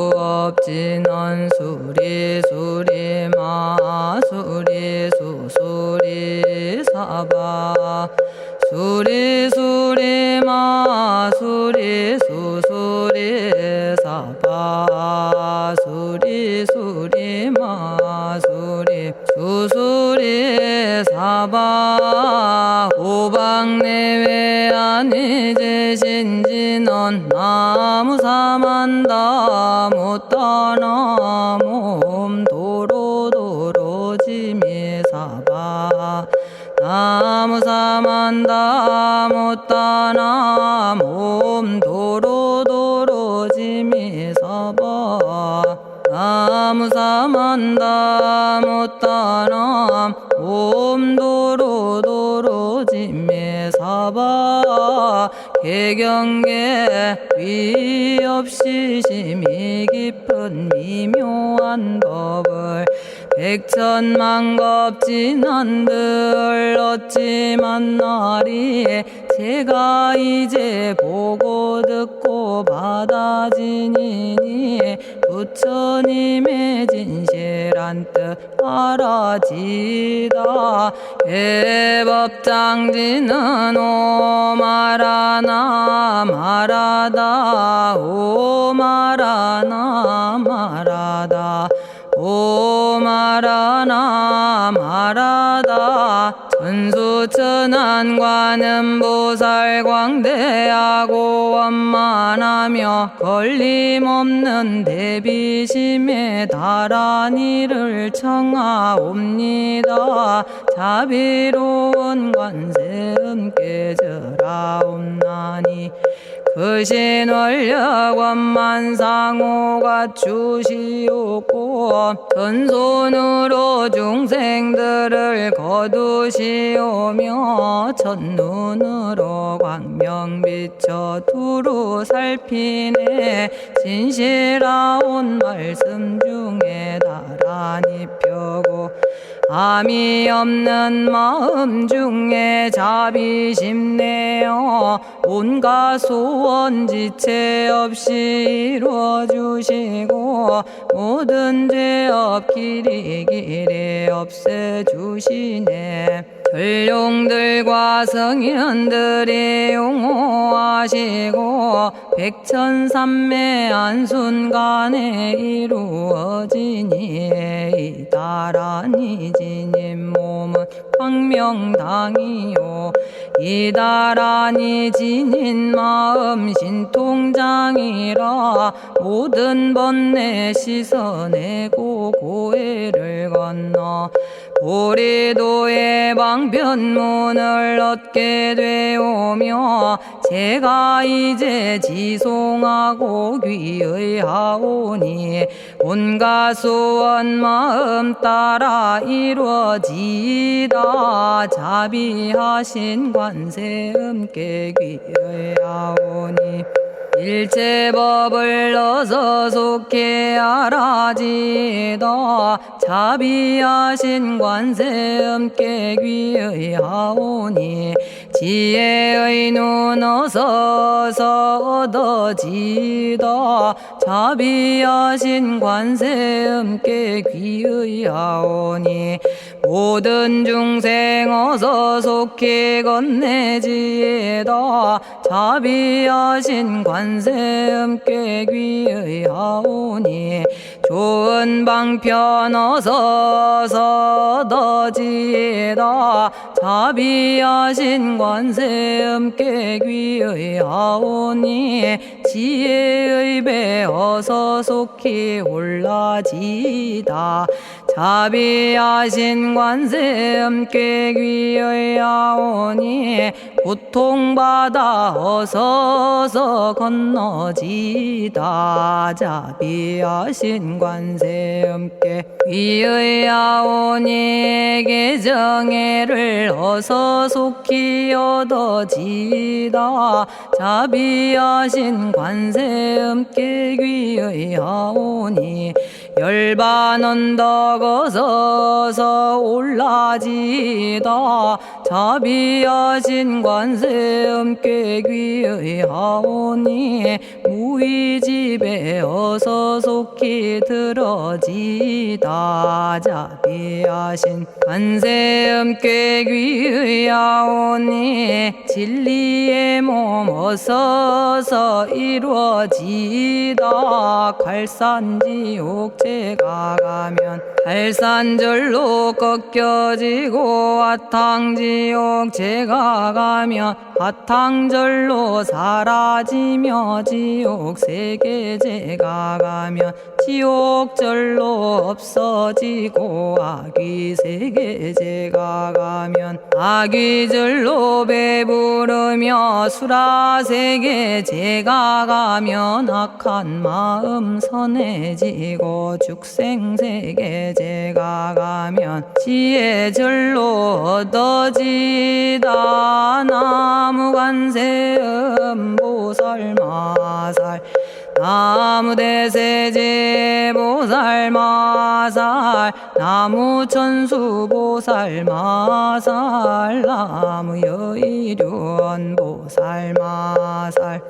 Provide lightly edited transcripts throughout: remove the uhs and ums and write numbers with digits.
정구업진원 수리수리 마수리 수수리 사바 수리수리 마수리 수수리 사바 수리수리 마수리 수수리 사바 오방내외 아니제신진원 나무사만다 못다나 몸 도로도로지미사바 나무사만다 못다나 몸 도로도로지미사바 나무사만다 못다나 몸 도로도로지미사바 개경계 위 없이 심히 깊은 미묘한 법을 백천만겁진한들 어찌 만나리 제가 이제 보고 듣고 받아지니니 부처님의 진실한 뜻 알아지다 해법장지는 오마라나 마라다 오마라나 마라다 오마라나 마라다 천수천안관음보살 광대하고 원만하며 걸림없는 대비심에 달한 이를 청하옵니다. 자비로운 관세음께 절하옵나니 그신원력 원만상호가 주시옵고 전손으로 중생들을 거두시오며 첫눈으로 광명 비춰 두루 살피네 진실하온 말씀 중에 다란히 펴고 암이 없는 마음 중에 자비심 내어 온갖 소원 지체 없이 이루어주시고 모든 죄업 길이 없애주시네. 전룡들과 성현들이 용호하시고 백천삼매 한순간에 이루어지니 이다라니 지님 몸은 광명당이요 이다라니 지닌 마음 신통장이라 모든 번뇌 씻어내고 고해를 건너 보리도의 방편문을 얻게 되오며 제가 이제 지송하고 귀의하오니 온갖 소원 마음 따라 이루어지다 자비하신 관세음께 귀의하오니 일체법을 어서 속히 알아지다 자비하신 관세음께 귀의하오니 지혜의 눈 어서 얻어지다 자비하신 관세음께 귀의하오니 모든 중생 어서 속히 건네지다 자비하신 관세음께 귀의하오니 좋은 방편 어서 얻어지다 자비하신 관세음께 귀의하오니 지혜의 배 어서 속히 올라지다 자비하신 관세음께 귀의하오니 고통받아 어서 건너지다 자비하신 관세음께 귀의하오니 개정애를 어서 속히 얻어지다 자비하신 관세음께 귀의하오니 열반 언덕 꺾어서서 올라지다 자비하신 관세음께 귀의하오니 무의집에 어서 속히 들어지다 자비하신 관세음께 귀의하오니 진리의 몸 어서서 이루어지다 갈산지옥제가 가면 갈산절로 꺾여지고 화탕지옥제가 가면 화탕절로 사라지며 지옥세계제가 가면 지옥절로 없어지고 아귀세계제가 가면 아귀절로 배부르며 수라세계제가 가면 악한 마음 선해지고 죽생세계제가 가면 지혜절로 얻어지다 나무관세음보살마살 나무대세제보살마살 나무천수보살마살 나무여의륜보살마살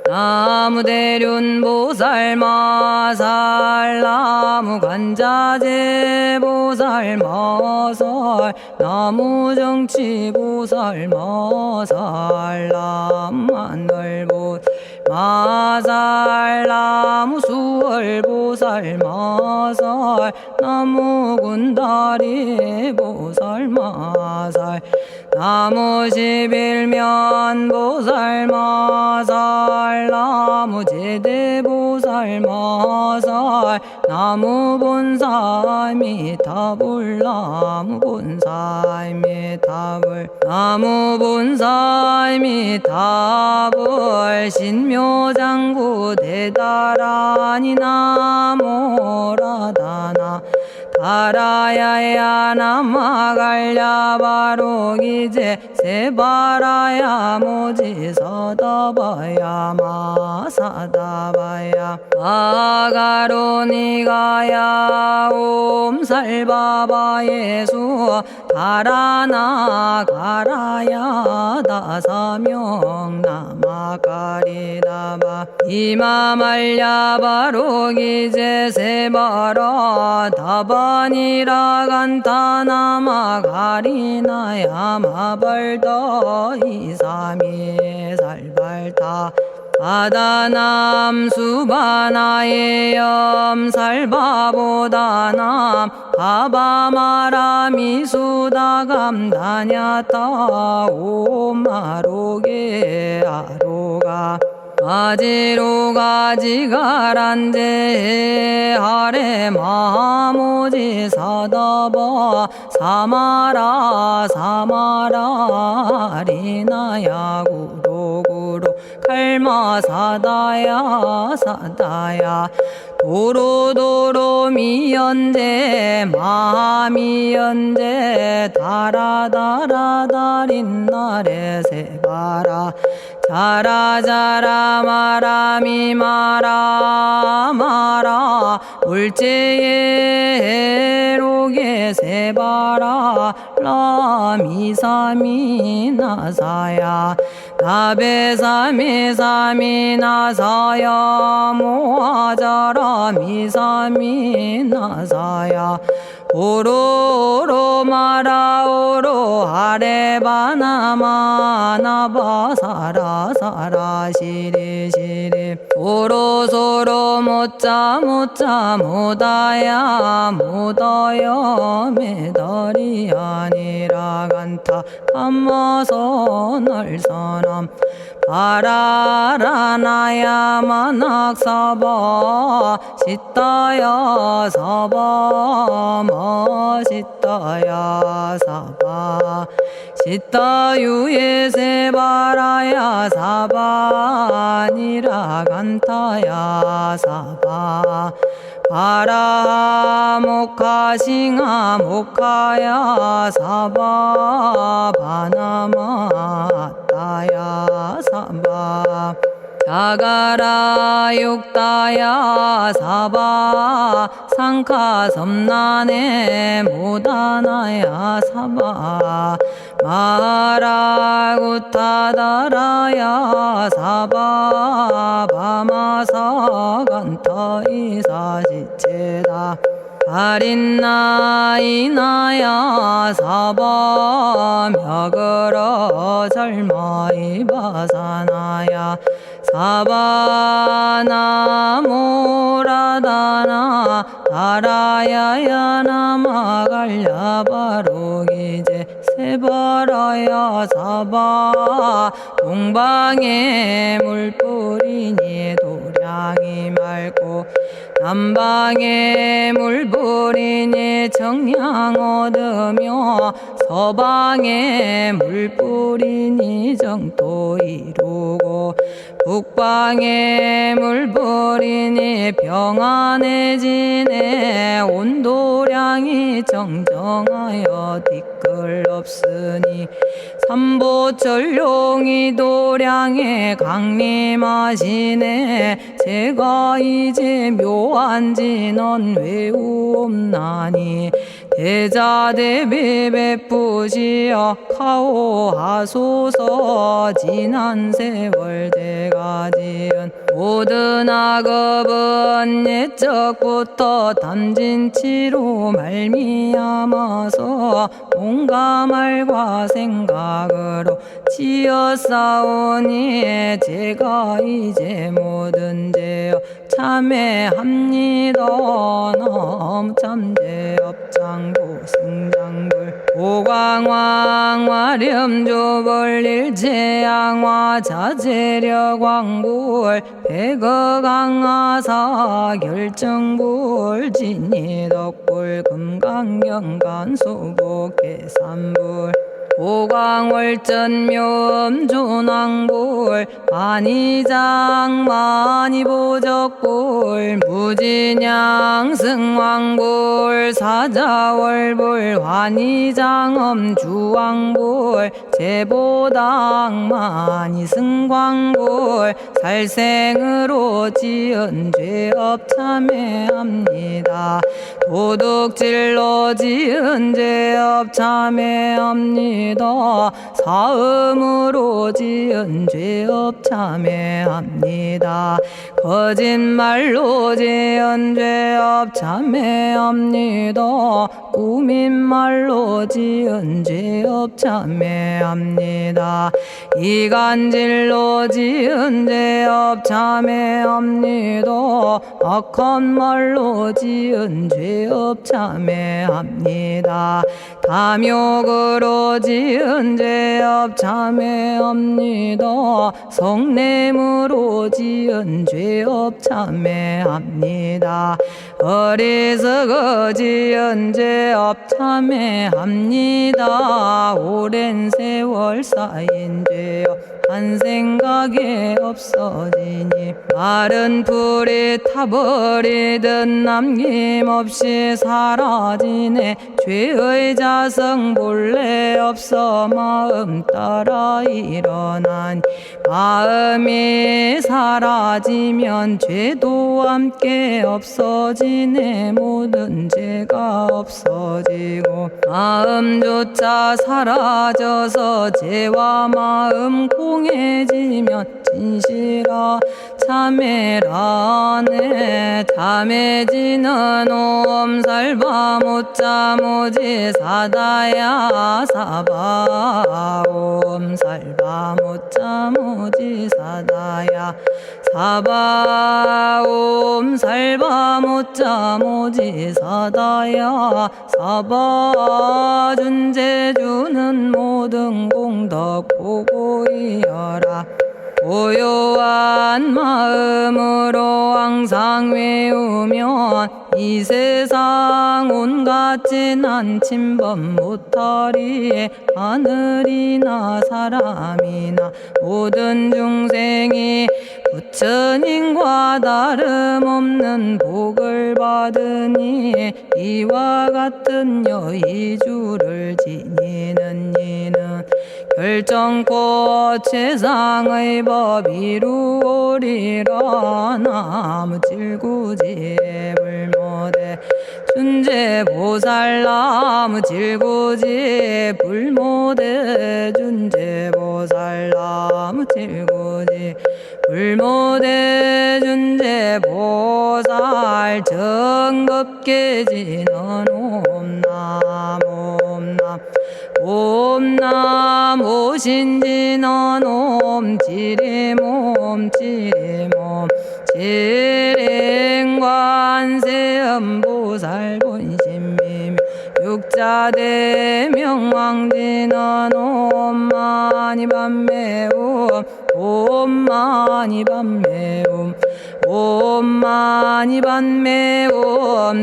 나무대륜보살마살 나무간자제보살마살 나무정치보살마살 나무하늘보살마살 나무수월보살마살 나무군다리보살마살 나무십일면보살마살 나무제대보살마살 나무본사미타불 나무본사미타불 나무본사미타불 신묘장구 대다라니 나모라다나 다라야야 나마갈야바로기제 세바라야 모지서다바야 마사다바야 아가로니가야 옴살바바예수 다라나가라야 다사명 나마가리다바 이마말야바로기제 세바라 다바니라간타나마가리나야 마발더 이사미 살발타 바다남 수바나의 염살바보다남 바바마라미 수다감다냐타 오마로게 아로가 아지로가지가란제 하레 마모지 사다바 사마라 사마라 리나야 구로구로 칼마 사다야 사다야 도로도로 미연제 마미연제 다라다라다린나레 세바라 자라자라 마라미 마라 마라 울제에 로게 세바라 라미사미 나사야 나베사미사미 나사야 모아자라 미사미 나사야 오로로 마라오로 아레바나마나바 사라사라 시리시리 오로소로 못자 못자 못다야 못다야 메달이 아니라 간타 감마서 날선함 바라라나야 만학사바 시타야 사바 마시타야 사바 시타유에 세바라야 사바니라 간타야 사바 바라 모카싱아 모카야 사바 바나마 따야 사바 자가라 육다야 사바 상카 섬난에 모다나야 사바 마라구타다라야 사바 바마사 간타 이사시체다 아린나이나야 사바 며그러 절마이바사나야 사바나모라다나 다라야야 나마갈야바로기제 세바라야 사바 동방에 물뿌리니 도량이 맑고 남방에 물뿌리니 정량 얻으며 서방에 물뿌리니 정토 이루고 북방에 물뿌리니 평안해지네 온도량이 정정하여 뒤끌 없으니 삼보철룡이 도량에 강림하시네 제가 이제 묘한지 넌 외우옵나니 대자대비 베푸시어 카오하소서 지난 세월 제가 지은 모든 악업은 옛적부터 탐진치로 말미암아서 온갖 말과 생각으로 지었사오니 제가 이제 모든 죄업 참회합니다. 넘참죄업장부 승장불 오광왕 화렴조벌 일체양화 자재력왕불 백어강하사 결정불 진이덕불 금강경간소복계산불 오광월전묘음존왕불 만이장 만이보적불 무진양승왕불 사자월불 환희장엄주왕불 제보당 만이승광불 살생으로 지은 죄업 참회합니다. 도둑질로 지은 죄업 참회합니다. 사음으로 지은 죄업 참회합니다. 거짓말로 지은 죄업 참회합니다. 꾸민말로 지은 죄업 참회합니다. 이간질로 지은 죄업 참회합니다. 악한 말로 지은 죄업 참회합니다. 탐욕으로 지은 죄업 참회합니다. 성냄으로 지은 죄업 참회합니다. 어리석어 지은 죄업 참회합니다. 오랜 세월 쌓인 죄업 한 생각에 없어지니 마른 풀이 타버리듯 남김없이 사라지네. 죄의 자성 본래 없어 마음 따라 일어나니 마음이 사라지면 죄도 함께 없어지네. 모든 죄가 없어지고 마음조차 사라져서 죄와 마음 공해지면 진실아 참회라네. 참해지는 옴살바 못자모지 사다야 사바 옴살바 못자모지 사다야 사바 옴살바 못자모지 사다야 사바 준재주는 모든 공덕 보고이여라. 고요한 마음으로 항상 외우면 이 세상 온갖 진한 침범 못하리. 하늘이나 사람이나 모든 중생이 부처님과 다름없는 복을 받으니 이와 같은 여의주를 지니는 이는 결정코 최상의 법 이루오리라. 나무질구지 불모대 준재보살. 나무질구지 불모대 준재보살. 나무질구지 불모대 준재보살. 정법계지는 옴남 옴남 옴남 오신지는 옴지리몸 지리몸 지랭관세음보살 본심미미 육자대명왕지는 옴마니밤매옴 옴마니밤매옴 옴마니밤매옴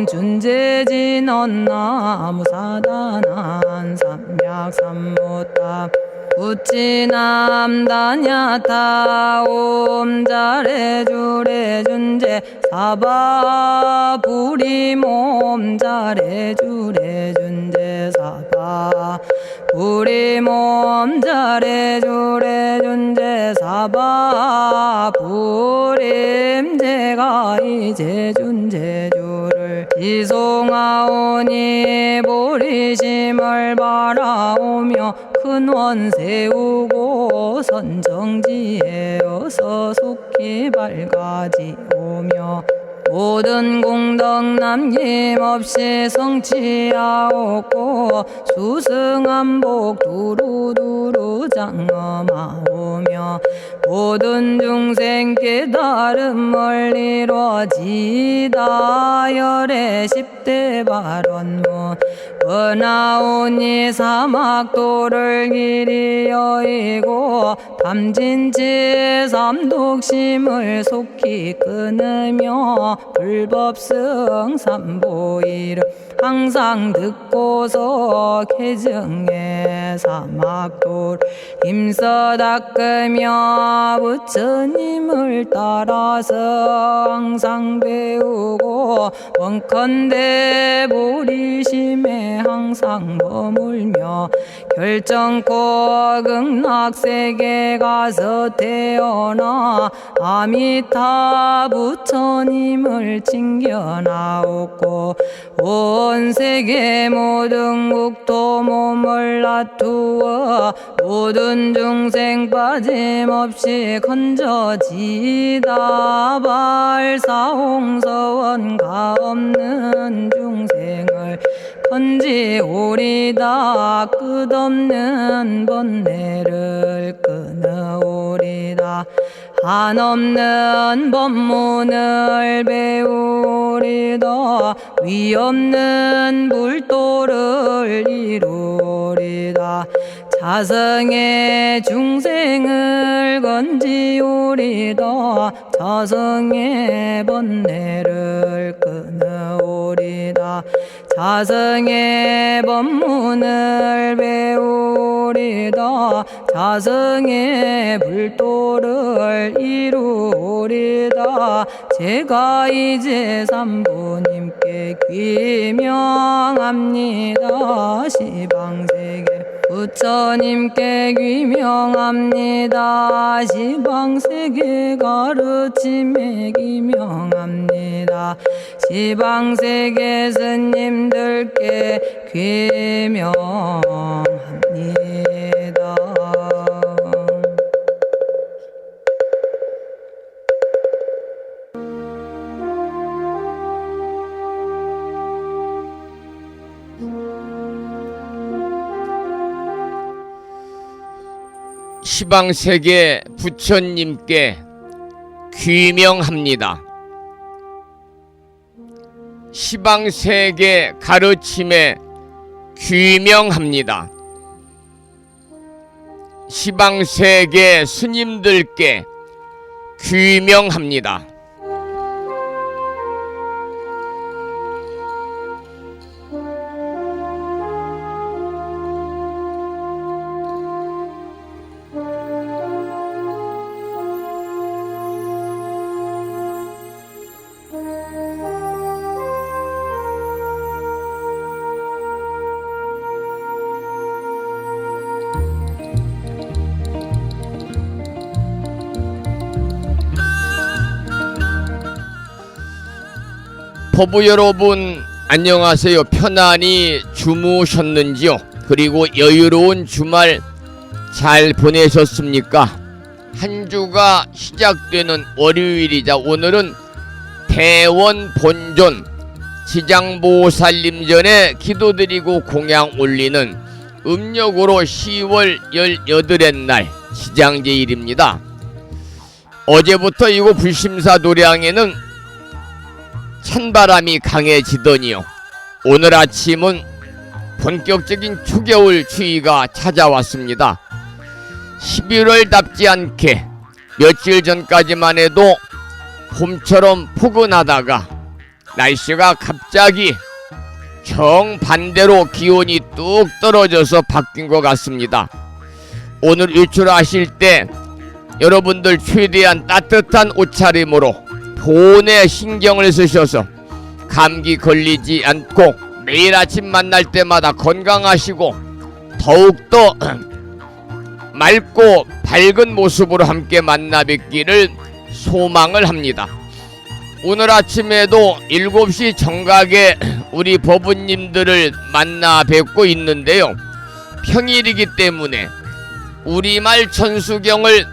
준재진언 나무사단한 삼약삼무타 우치남다냐타 옴자레주레 준재 사바부리몸 자레주레 준재 사바 부리몸 자레주레 준재 사바 부림. 제가 이제 준재주를 지송하오니 보리심을 바라오며 큰 원 세우고 선정지에 어서 속히 밝아지오며 모든 공덕 남김없이 성취하옵고 수승한복 두루두루 장엄하오며 모든 중생 깨달음을 이루어지다. 열의 10대 발언문 은하오니 사막도를 길이 여의고 탐진치 삼독심을 속히 끊으며 불법승 삼보이를 항상 듣고서 개정의 사막도를 힘써 닦으며 부처님을 따라서 항상 배우고 원컨대 보리심에 항상 머물며 결정코 극락세계 가서 태어나 아미타 부처님을 챙겨나오고 온 세계 모든 국토 몸을 놔두어 모든 중생 빠짐없이 건져지다. 발사홍서원가 없는 중생을 건지오리다. 끝없는 번뇌를 끊어오리다. 한없는 법문을 배우리다. 위없는 불도를 이루리다. 자성의 중생을 건지오리다. 자성의 번뇌를 끊어오리다. 자성의 법문을 배우리다. 자성의 불도를 이루리다. 제가 이제 삼부님께 귀명합니다. 시방세계 부처님께 귀명합니다. 시방세계 가르침에 귀명합니다. 시방세계 스님들께 귀명합니다. 시방세계 부처님께 귀명합니다. 시방세계 가르침에 귀명합니다. 시방세계 스님들께 귀명합니다. 법부 여러분 안녕하세요. 편안히 주무셨는지요? 그리고 여유로운 주말 잘 보내셨습니까? 한 주가 시작되는 월요일이자 오늘은 대원 본존 지장보살님 전에 기도드리고 공양 올리는 음력으로 10월 18의 날 지장제일입니다. 어제부터 이곳 불심사 도량에는 찬바람이 강해지더니요, 오늘 아침은 본격적인 초겨울 추위가 찾아왔습니다. 11월답지 않게 며칠 전까지만 해도 봄처럼 포근하다가 날씨가 갑자기 정반대로 기온이 뚝 떨어져서 바뀐 것 같습니다. 오늘 외출하실 때 여러분들 최대한 따뜻한 옷차림으로 보온에 신경을 쓰셔서 감기 걸리지 않고 매일 아침 만날 때마다 건강하시고 더욱더 맑고 밝은 모습으로 함께 만나 뵙기를 소망을 합니다. 오늘 아침에도 7시 정각에 우리 법부님들을 만나 뵙고 있는데요, 평일이기 때문에 우리말 천수경을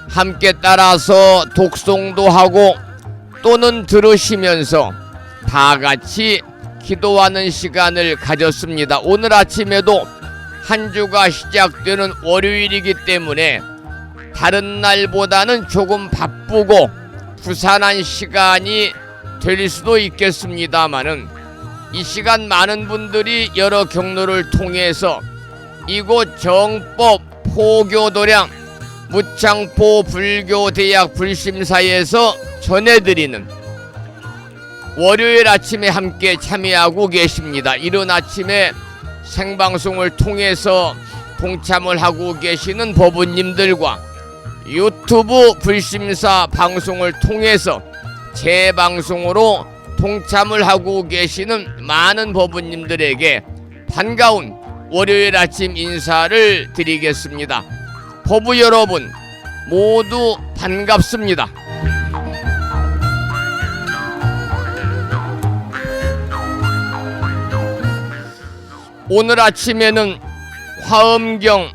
함께 따라서 독송도 하고 또는 들으시면서 다 같이 기도하는 시간을 가졌습니다. 오늘 아침에도 한 주가 시작되는 월요일이기 때문에 다른 날보다는 조금 바쁘고 부산한 시간이 될 수도 있겠습니다만은 이 시간 많은 분들이 여러 경로를 통해서 이곳 정법 포교도량 무창포 불교대학 불심사에서 전해드리는 월요일 아침에 함께 참여하고 계십니다. 이른 아침에 생방송을 통해서 동참을 하고 계시는 법부님들과 유튜브 불심사 방송을 통해서 재방송으로 동참을 하고 계시는 많은 법부님들에게 반가운 월요일 아침 인사를 드리겠습니다. 법부 여러분 모두 반갑습니다. 오늘 아침에는 화엄경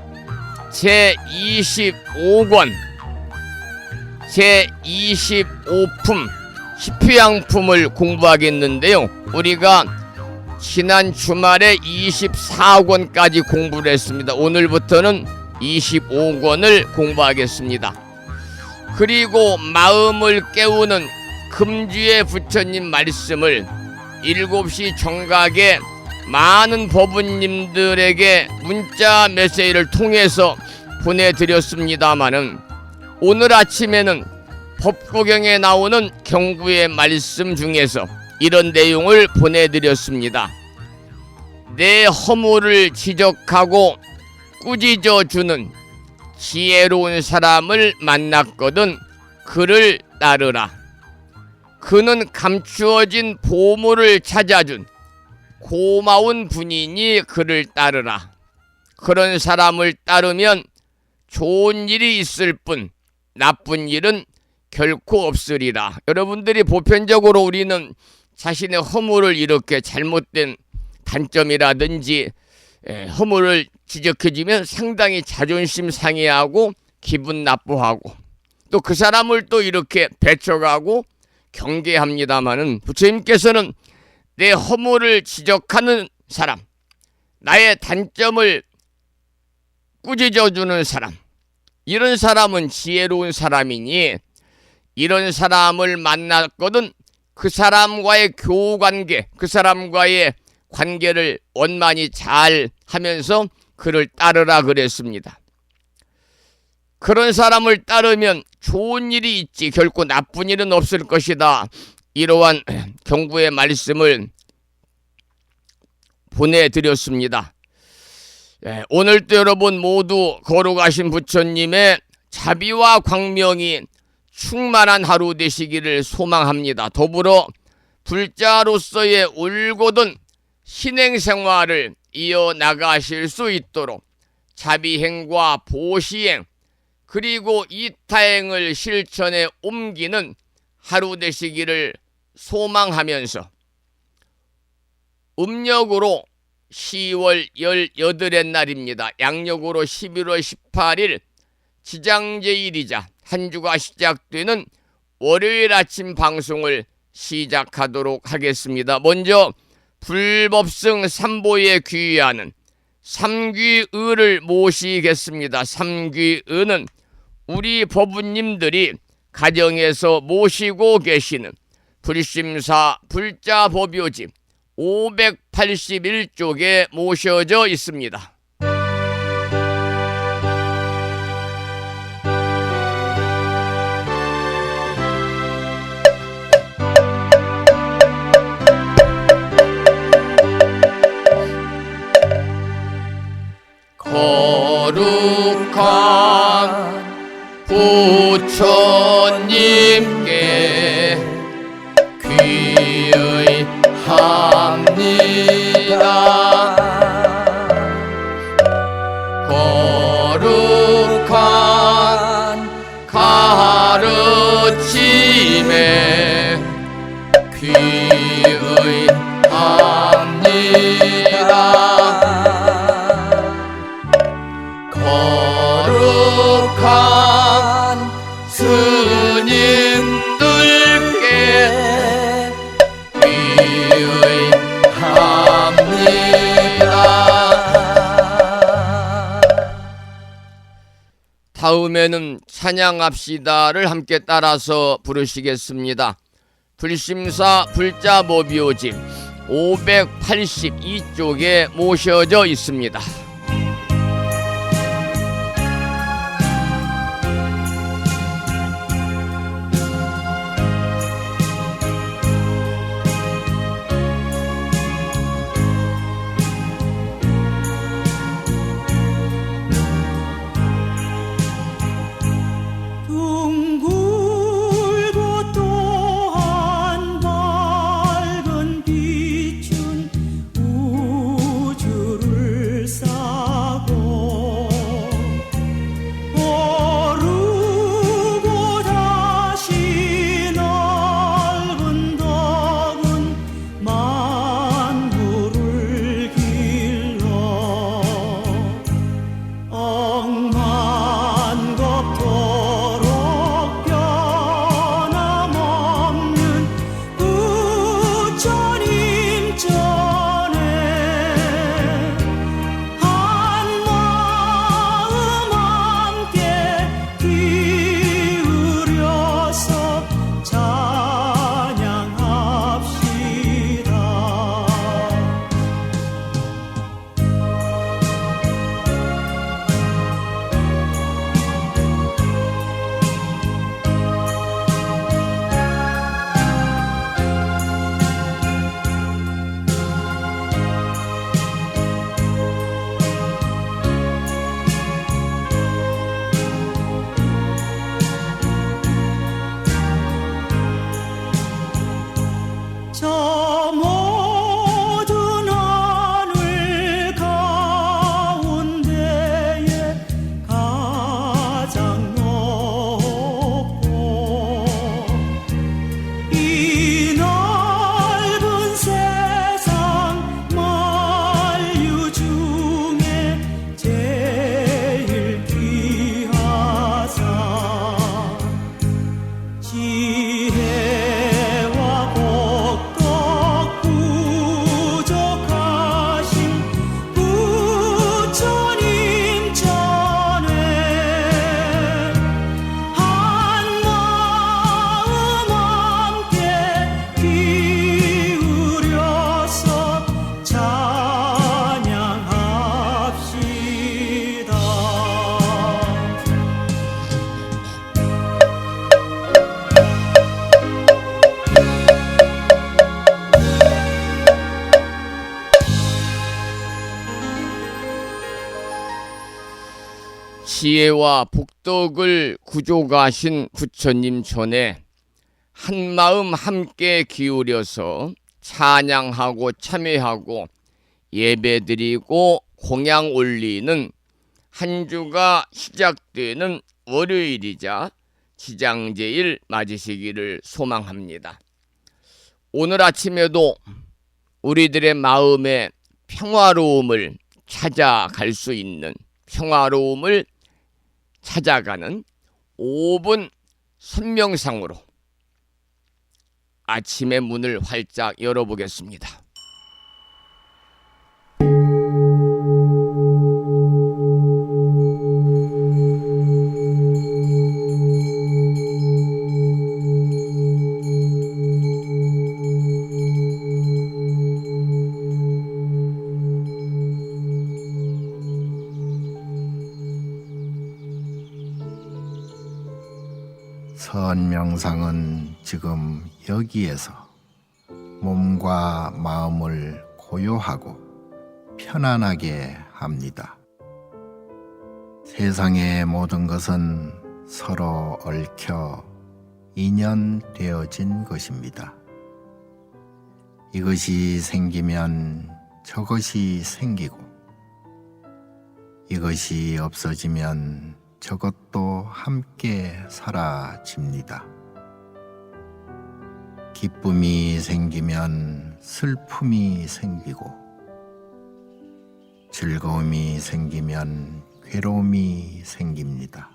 제25권 제25품 십휴양품을 공부하겠는데요, 우리가 지난 주말에 24권까지 공부를 했습니다. 오늘부터는 25권을 공부하겠습니다. 그리고 마음을 깨우는 금주의 부처님 말씀을 7시 정각에 많은 법부님들에게 문자 메시지를 통해서 보내드렸습니다마는 오늘 아침에는 법구경에 나오는 경구의 말씀 중에서 이런 내용을 보내드렸습니다. 내 허물을 지적하고 꾸짖어 주는 지혜로운 사람을 만났거든 그를 따르라. 그는 감추어진 보물을 찾아준 고마운 분이니 그를 따르라. 그런 사람을 따르면 좋은 일이 있을 뿐 나쁜 일은 결코 없으리라. 여러분들이 보편적으로 우리는 자신의 허물을 이렇게 잘못된 단점이라든지 허물을 지적해주면 상당히 자존심 상해하고 기분 나쁘하고 또 그 사람을 또 이렇게 배척하고 경계합니다마는 부처님께서는 내 허물을 지적하는 사람, 나의 단점을 꾸짖어주는 사람, 이런 사람은 지혜로운 사람이니 이런 사람을 만났거든 그 사람과의 교우관계, 그 사람과의 관계를 원만히 잘 하면서 그를 따르라 그랬습니다. 그런 사람을 따르면 좋은 일이 있지 결코 나쁜 일은 없을 것이다. 이러한 경구의 말씀을 보내드렸습니다. 오늘도 여러분 모두 거룩하신 부처님의 자비와 광명이 충만한 하루 되시기를 소망합니다. 더불어 불자로서의 올곧은 신행생활을 이어나가실 수 있도록 자비행과 보시행 그리고 이타행을 실천에 옮기는 하루 되시기를 소망하면서 음력으로 10월 18의 날입니다. 양력으로 11월 18일 지장제일이자 한 주가 시작되는 월요일 아침 방송을 시작하도록 하겠습니다. 먼저 불법승 삼보에 귀의하는 삼귀의를 모시겠습니다. 삼귀의는 우리 법우님들이 가정에서 모시고 계시는 불심사 불자법요집 581쪽에 모셔져 있습니다. 거룩한 부처님께 귀의합니다. 거룩한 가르침에 귀의합니다. 거룩한 스님들께 귀의합니다. 다음에는 찬양합시다를 함께 따라서 부르시겠습니다. 불심사 불자법요집 582쪽에 모셔져 있습니다. 지혜와 복덕을 구족하신 부처님 전에 한마음 함께 기울여서 찬양하고 참회하고 예배드리고 공양 올리는 한 주가 시작되는 월요일이자 지장제일 맞으시기를 소망합니다. 오늘 아침에도 우리들의 마음의 평화로움을 찾아갈 수 있는, 평화로움을 찾아가는 5분 선명상으로 아침의 문을 활짝 열어보겠습니다. 선명상은 지금 여기에서 몸과 마음을 고요하고 편안하게 합니다. 세상의 모든 것은 서로 얽혀 인연되어진 것입니다. 이것이 생기면 저것이 생기고, 이것이 없어지면 저것도 함께 사라집니다. 기쁨이 생기면 슬픔이 생기고, 즐거움이 생기면 괴로움이 생깁니다.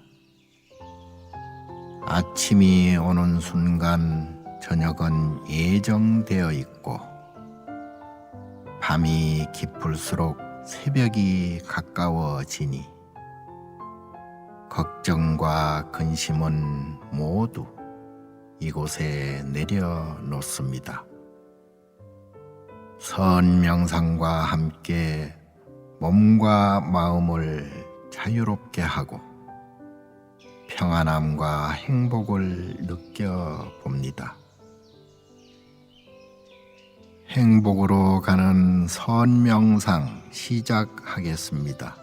아침이 오는 순간 저녁은 예정되어 있고, 밤이 깊을수록 새벽이 가까워지니 걱정과 근심은 모두 이곳에 내려놓습니다. 선명상과 함께 몸과 마음을 자유롭게 하고 평안함과 행복을 느껴봅니다. 행복으로 가는 선명상 시작하겠습니다.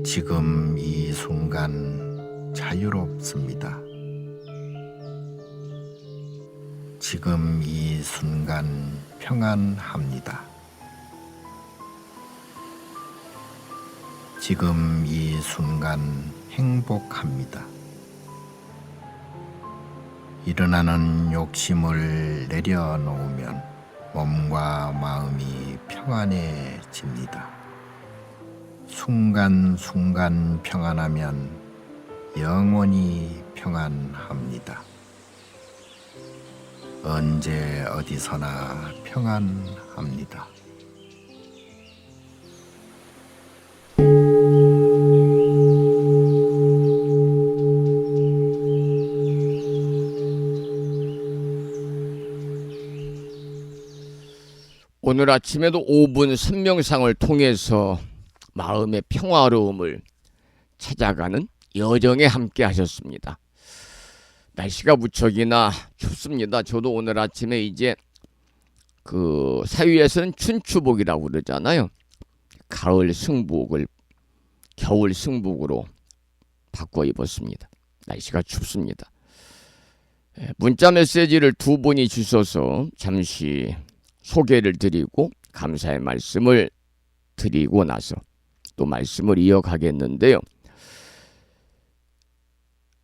지금 이 순간 자유롭습니다. 지금 이 순간 평안합니다. 지금 이 순간 행복합니다. 일어나는 욕심을 내려놓으면 몸과 마음이 평안해집니다. 순간순간 평안하면 영원히 평안합니다. 언제 어디서나 평안합니다. 오늘 아침에도 5분 선명상을 통해서 마음의 평화로움을 찾아가는 여정에 함께 하셨습니다. 날씨가 무척이나 춥습니다. 저도 오늘 아침에 이제 그 사위에서는 춘추복이라고 그러잖아요. 가을 승복을 겨울 승복으로 바꿔 입었습니다. 날씨가 춥습니다. 문자 메시지를 2분이 주셔서 잠시 소개를 드리고 감사의 말씀을 드리고 나서 또 말씀을 이어가겠는데요.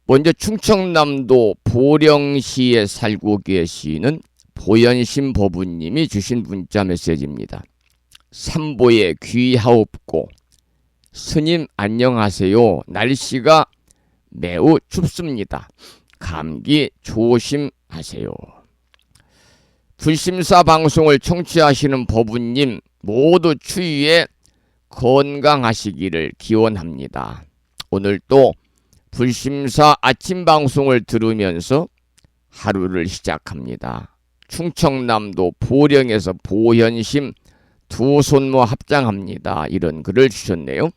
먼저 충청남도 보령시에 살고 계시는 보현심 법우님이 주신 문자 메시지입니다. 삼보에 귀하옵고 스님 안녕하세요. 날씨가 매우 춥습니다. 감기 조심하세요. 불심사 방송을 청취하시는 법우님 모두 추위에 건강하시기를 기원합니다. 오늘 또 불심사 아침 방송을 들으면서 하루를 시작합니다. 충청남도 보령에서 보현심 두 손모 합장합니다. 이런 글을 주셨네요.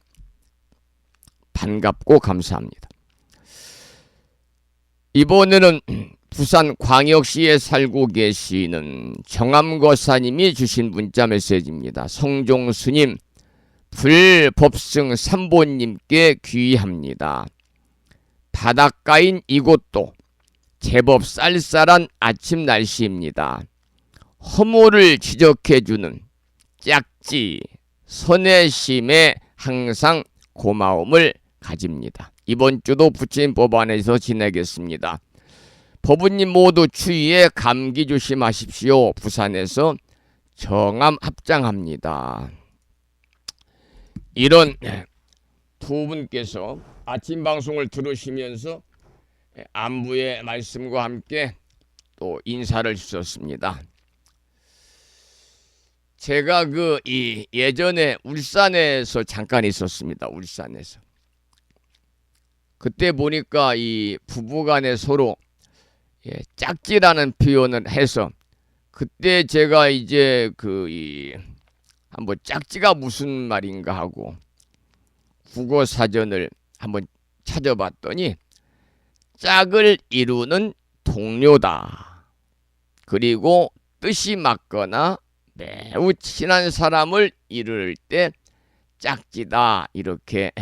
반갑고 감사합니다. 이번에는 부산 광역시에 살고 계시는 정암거사님이 주신 문자 메시지입니다. 성종스님 불법승 삼보님께 귀합니다. 바닷가인 이곳도 제법 쌀쌀한 아침 날씨입니다. 허물을 지적해주는 짝지 선혜심에 항상 고마움을 가집니다. 이번 주도 부처님 법안에서 지내겠습니다. 법우님 모두 추위에 감기 조심하십시오. 부산에서 정암 합장합니다. 이런 두 분께서 아침 방송을 들으시면서 안부의 말씀과 함께 또 인사를 주셨습니다. 제가 예전에 울산에서 잠깐 있었습니다. 울산에서. 그때 보니까 이 부부간에 서로 짝지라는 표현을 해서 그때 제가 이제 한번 짝지가 무슨 말인가 하고 국어 사전을 한번 찾아봤더니 짝을 이루는 동료다. 그리고 뜻이 맞거나 매우 친한 사람을 이룰 때 짝지다 이렇게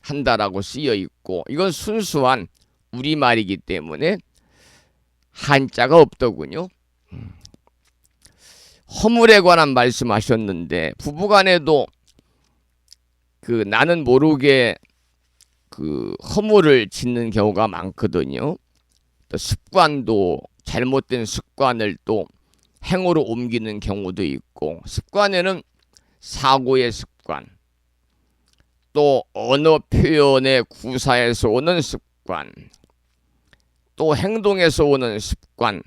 한다라고 쓰여 있고 이건 순수한 우리말이기 때문에 한자가 없더군요. 허물에 관한 말씀하셨는데 부부간에도 나는 모르게 허물을 짓는 경우가 많거든요. 또 습관도 잘못된 습관을 또 행으로 옮기는 경우도 있고 습관에는 사고의 습관 또 언어 표현의 구사에서 오는 습관 또 행동에서 오는 습관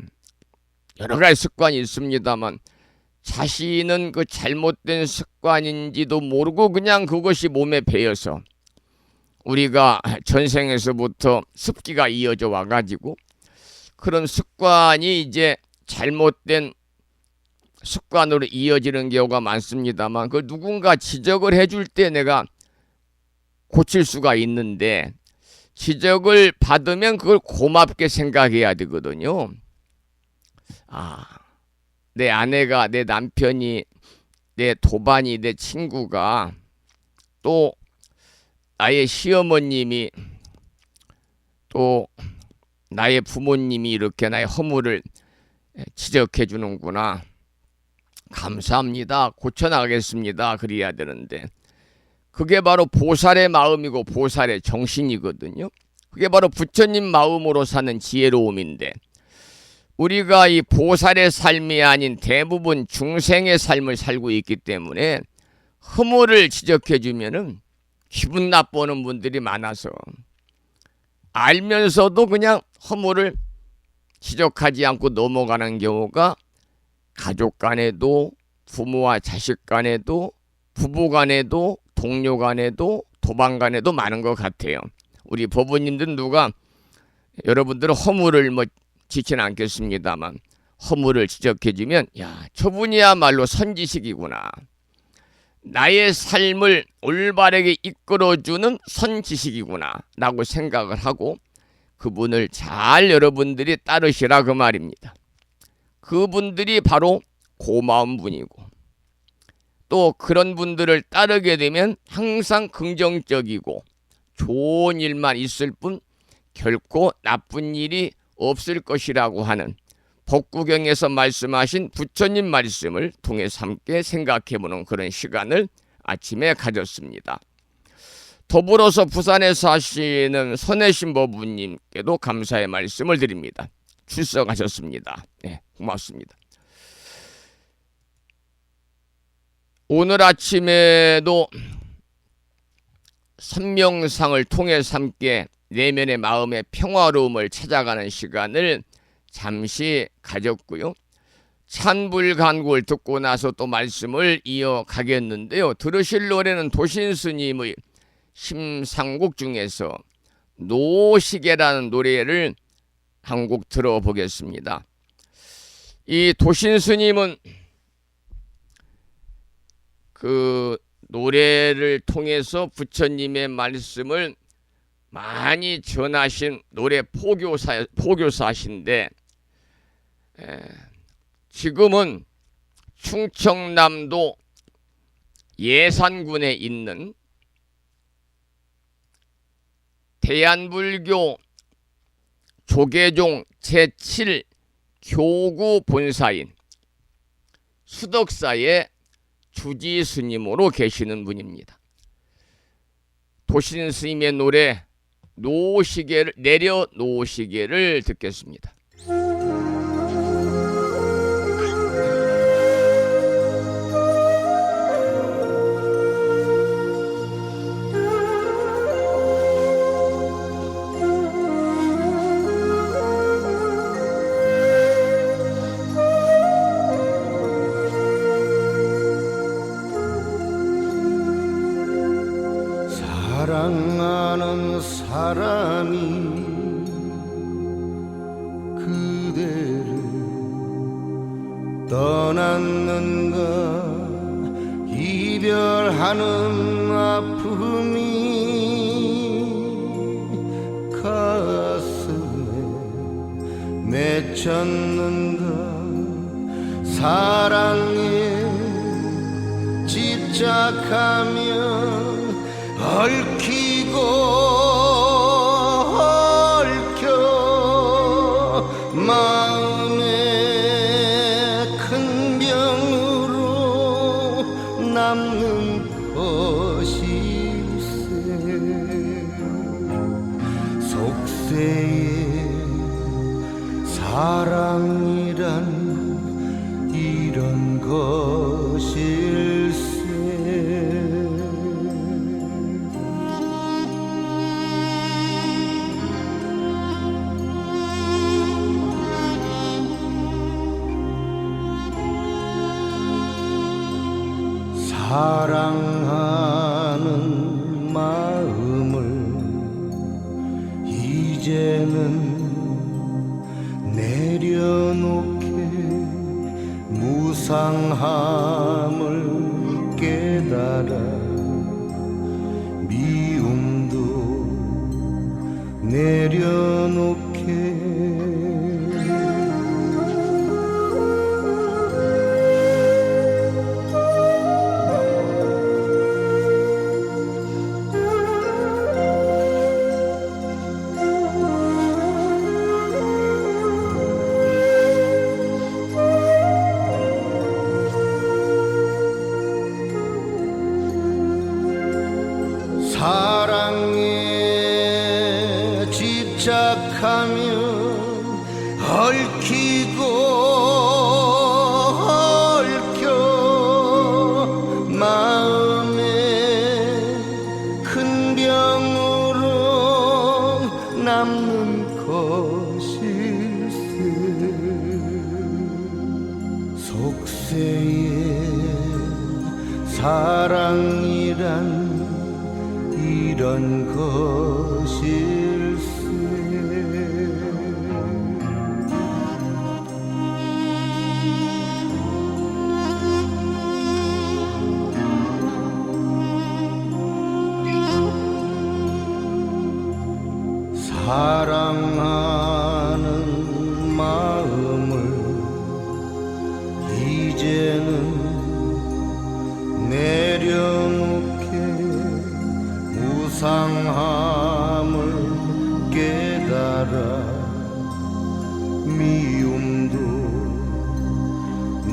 여러 가지 습관이 있습니다만 자신은 그 잘못된 습관인지도 모르고 그냥 그것이 몸에 배어서 우리가 전생에서부터 습기가 이어져 와가지고 그런 습관이 이제 잘못된 습관으로 이어지는 경우가 많습니다만 그 누군가 지적을 해줄 때 내가 고칠 수가 있는데 지적을 받으면 그걸 고맙게 생각해야 되거든요. 내 아내가 내 남편이 내 도반이 내 친구가 또 나의 시어머님이 또 나의 부모님이 이렇게 나의 허물을 지적해 주는구나. 감사합니다. 고쳐나가겠습니다. 그래야 되는데 그게 바로 보살의 마음이고 보살의 정신이거든요. 그게 바로 부처님 마음으로 사는 지혜로움인데 우리가 이 보살의 삶이 아닌 대부분 중생의 삶을 살고 있기 때문에 허물을 지적해 주면은 기분 나쁘는 분들이 많아서 알면서도 그냥 허물을 지적하지 않고 넘어가는 경우가 가족 간에도 부모와 자식 간에도 부부 간에도 동료 간에도 도방 간에도 많은 것 같아요. 우리 법우님들은 여러분들은 허물을 지지는 않겠습니다만 허물을 지적해주면 야, 저분이야말로 선지식이구나. 나의 삶을 올바르게 이끌어주는 선지식이구나 라고 생각을 하고 그분을 잘 여러분들이 따르시라 그 말입니다. 그분들이 바로 고마운 분이고 또 그런 분들을 따르게 되면 항상 긍정적이고 좋은 일만 있을 뿐 결코 나쁜 일이 없을 것이라고 하는 법구경에서 말씀하신 부처님 말씀을 통해서 함께 생각해보는 그런 시간을 아침에 가졌습니다. 더불어서 부산에 사시는 선해신법부님께도 감사의 말씀을 드립니다. 출석하셨습니다. 네, 고맙습니다. 오늘 아침에도 선명상을 통해서 함께 내면의 마음의 평화로움을 찾아가는 시간을 잠시 가졌고요. 찬불간구를 듣고 나서 또 말씀을 이어가겠는데요. 들으실 노래는 도신스님의 심상곡 중에서 노시계라는 노래를 한 곡 들어보겠습니다. 이 도신스님은 그 노래를 통해서 부처님의 말씀을 많이 전하신 노래 포교사신데 지금은 충청남도 예산군에 있는 대한불교 조계종 제7 교구 본사인 수덕사의 주지 스님으로 계시는 분입니다. 도신 스님의 노래 노시계를 내려 노시계를 듣겠습니다. 사랑하는 사람이 그대를 떠났는가 이별하는 아픔이 가슴에 맺혔는가 사랑에 집착하면 얽히고 얽혀 마음에 큰 병으로 남는 것일세 속세의 사랑이란 이런 것일세 사랑하는 마음을 이제는 내려놓게 무상함을 깨달아 미움도 내려놓게 사랑에 집착하면 얽히고 얽혀 마음에 큰 병으로 남는 것일세 속세의 사랑이란 이런 것일세 상함을 깨달아 미움도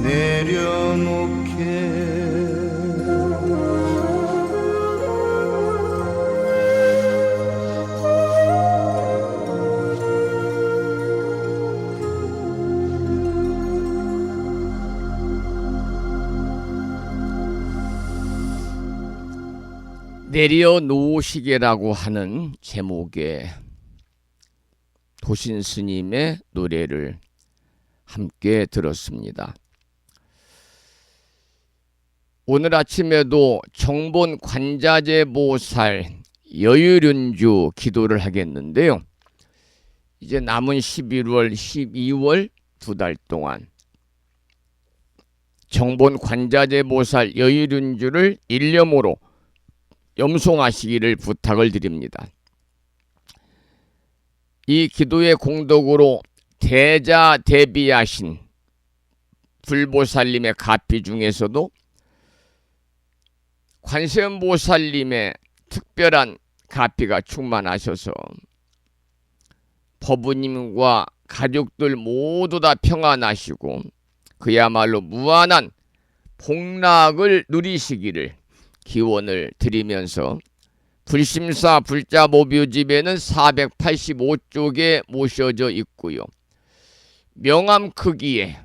내려놓게 내려놓으시게라고 하는 제목의 도신 스님의 노래를 함께 들었습니다. 오늘 아침에도 정본 관자재 보살 여율윤주 기도를 하겠는데요. 이제 남은 11월, 12월 2달 동안 정본 관자재 보살 여율윤주를 일념으로 염송하시기를 부탁을 드립니다. 이 기도의 공덕으로 대자대비하신 불보살님의 가피 중에서도 관세음보살님의 특별한 가피가 충만하셔서 법부님과 가족들 모두 다 평안하시고 그야말로 무한한 복락을 누리시기를 기원을 드리면서 불심사 불자모묘집에는 485쪽에 모셔져 있고요. 명암 크기에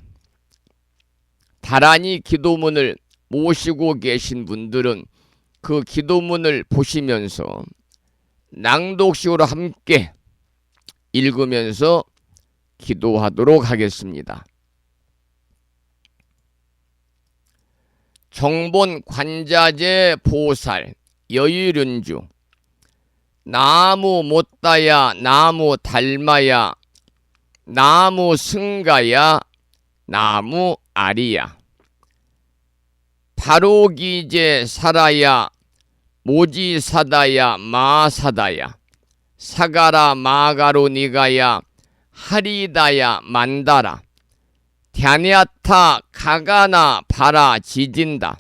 다란히 기도문을 모시고 계신 분들은 그 기도문을 보시면서 낭독식으로 함께 읽으면서 기도하도록 하겠습니다. 정본 관자재 보살 여율윤주 나무 못다야 나무 닮아야 나무 승가야 나무 아리야 바로기제 살아야 모지사다야 마사다야 사가라 마가로 니가야 하리다야 만다라 갸냐타 가가나 바라 지진다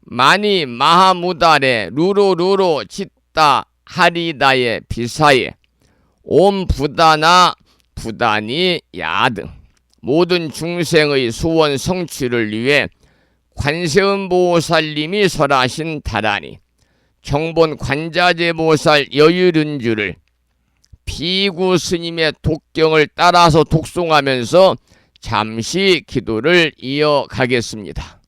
마니 마하무달에 루로루로 짓다 하리다의 비사에 옴 부다나 부다니 야등 모든 중생의 소원 성취를 위해 관세음보살님이 설하신 다라니 정본 관자재보살 여율윤주를 비구 스님의 독경을 따라서 독송하면서 잠시 기도를 이어가겠습니다.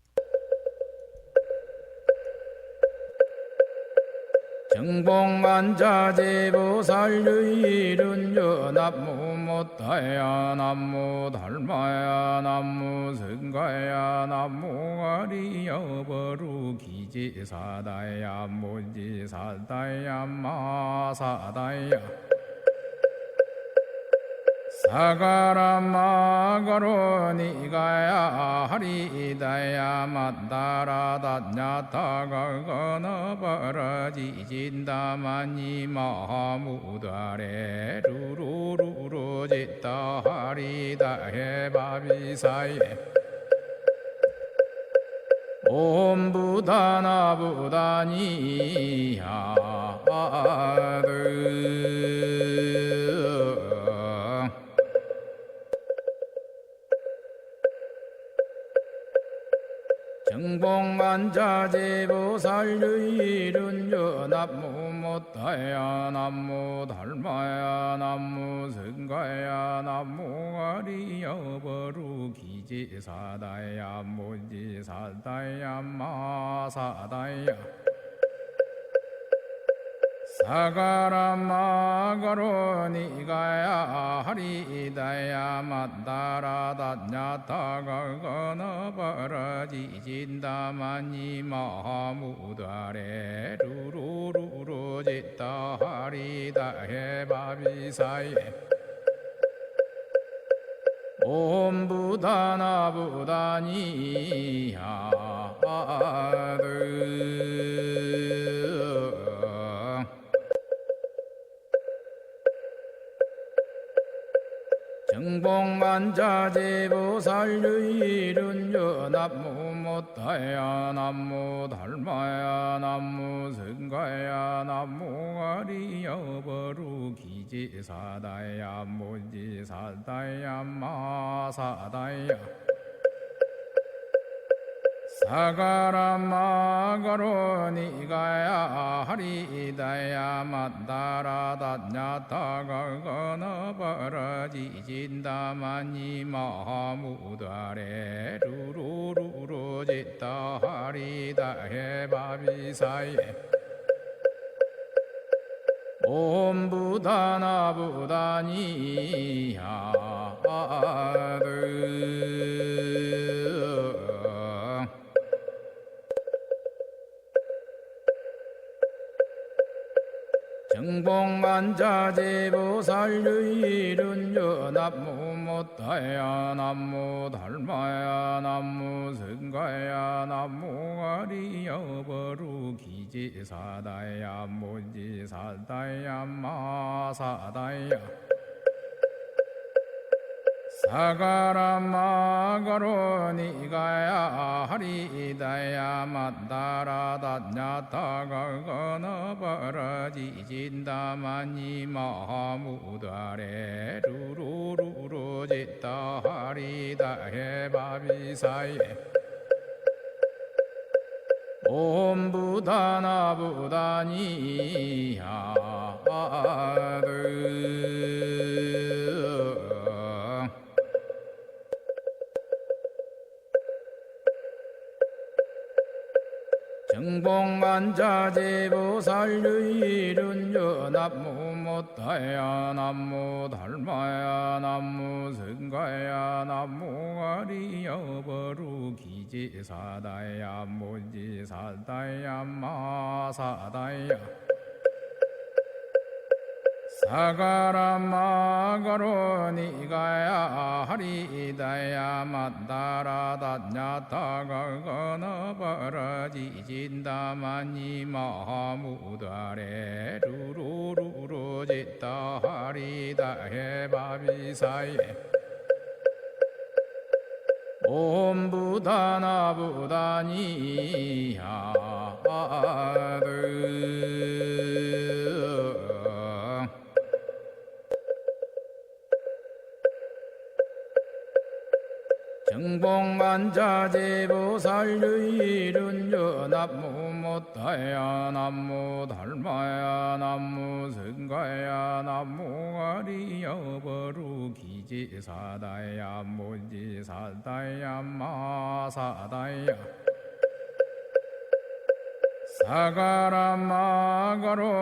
정봉관자재보살 여율윤주 남무 못다야 남무 달마야 남무 승가야 남무 아리야 버루기지사다야 모지사다야 마사다야 사가라 마가로 니가야 하리다야 만다라 다냐타가 가나바라 지진다마니 마하무다레 루루루루 짓다 하리다 해바비사예 옴 부다나 부다니야 정봉관자재보살 여율윤주 남무 못다야 남무 달마야 남무 승가야 남무 아리야 버루기지사다야 모지사다야 마사다야 사가라 마가로 니가야 하리다야 만다라 다냐타가 가나바라 지진다마니 마하무다레 루루루루 짓다 하리다 해바비사예 옴 부다나 부다니야 정봉관자재보살 여율윤주 남무 못다야 남무 달마야 남무 승가야 남무 남무가리 여버루 기지사다야 무지사다야 마사다야 사가라마가로니가야 하리다야 만다라다냐타가거너버러지진다마니 마무다레 루루루루지다 하리다 해바비사예 옴부다나부다니야드 정봉만자제보살유일은 연합무못다야 남무달마야 남무승가야 남무가리여버루 기지사다야 무지사다야 마사다야 사가라마가로니가야 하리다야 만다라다냐타가거너버러지진다마니 마무다레 루루루루지다 하리다 해바비사예 옴부다나부다니야드 정봉만자제보살유일은 연합무못다야 남무달마야 남무승가야 남무가리여버루 기지사다야 무지사다야 마사다야 사가라마가로니가야 하리다야 만다라다냐타가거너버러지진다마니 마무다레 루루루루지다 하리다 해바비사예 옴부다나부다니야드 정봉만자제보살유일은 연합무못다야 남무달마야 남무승가야 남무가리여버루 기지사다야 무지사다야 마사다야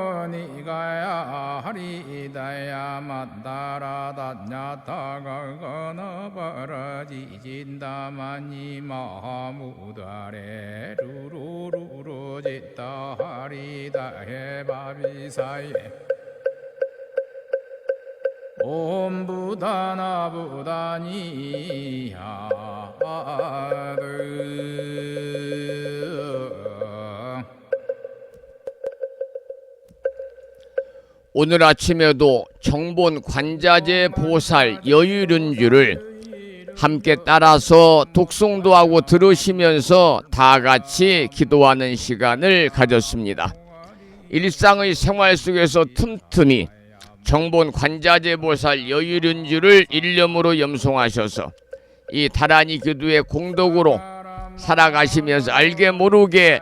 사가라마가로니가야 하리다야 만다라다냐타가거너버러지진다마니 마무다레 루루루루지다 하리다 해바비사예 옴부다나부다니야드 오늘 아침에도 정본 관자재 보살 여유른주를 함께 따라서 독송도 하고 들으시면서 다 같이 기도하는 시간을 가졌습니다. 일상의 생활 속에서 틈틈이 정본 관자재 보살 여유른주를 일념으로 염송하셔서 이 다란이 기도의 공덕으로 살아가시면서 알게 모르게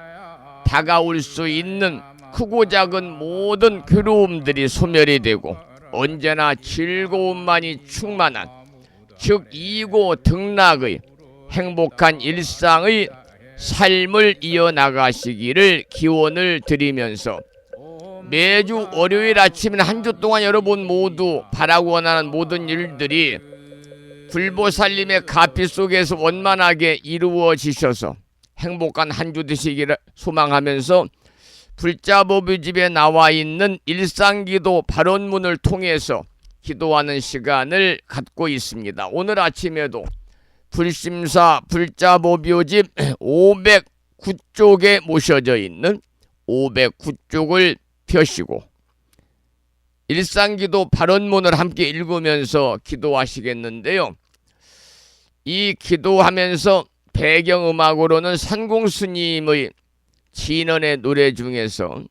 다가올 수 있는 크고 작은 모든 괴로움들이 소멸이 되고 언제나 즐거움만이 충만한 즉 이고 등락의 행복한 일상의 삶을 이어나가시기를 기원을 드리면서 매주 월요일 아침인 한 주 동안 여러분 모두 바라고 원하는 모든 일들이 불보살님의 가피 속에서 원만하게 이루어지셔서 행복한 한 주 되시기를 소망하면서 불자보뷰집에 나와 있는 일상기도 발언문을 통해서 기도하는 시간을 갖고 있습니다. 오늘 아침에도 불심사 불자보뷰집 509쪽에 모셔져 있는 509쪽을 펴시고 일상기도 발언문을 함께 읽으면서 기도하시겠는데요. 이 기도하면서 배경음악으로는 산공스님의 진언의 노래 중에서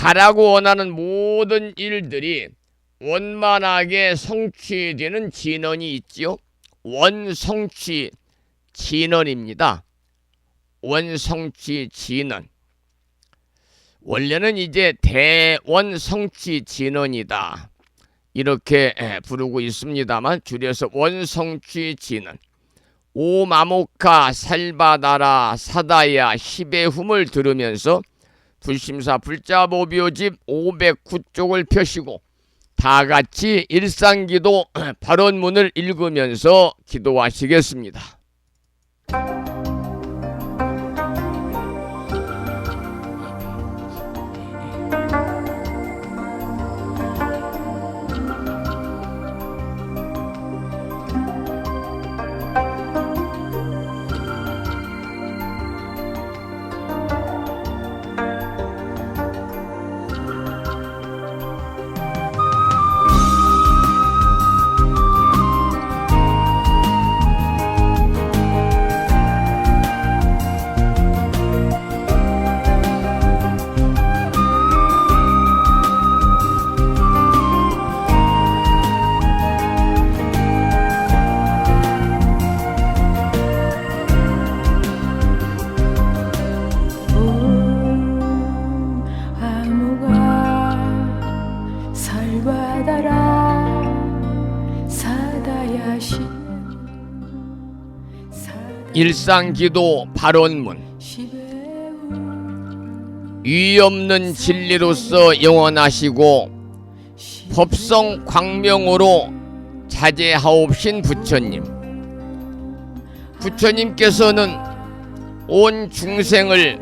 바라고 원하는 모든 일들이 원만하게 성취되는 진언이 있지요. 원성취 진언입니다. 원성취 진언. 원래는 이제 대원성취 진언이다 이렇게 부르고 있습니다만 줄여서 원성취 진언. 오마모카 살바다라 사다야 시베훔을 들으면서 불심사 불자보묘집 509쪽을 펴시고 다같이 일상기도 발언문을 읽으면서 기도하시겠습니다. 일상기도 발언문. 유의없는 진리로서 영원하시고 법성 광명으로 자제하옵신 부처님. 부처님께서는 온 중생을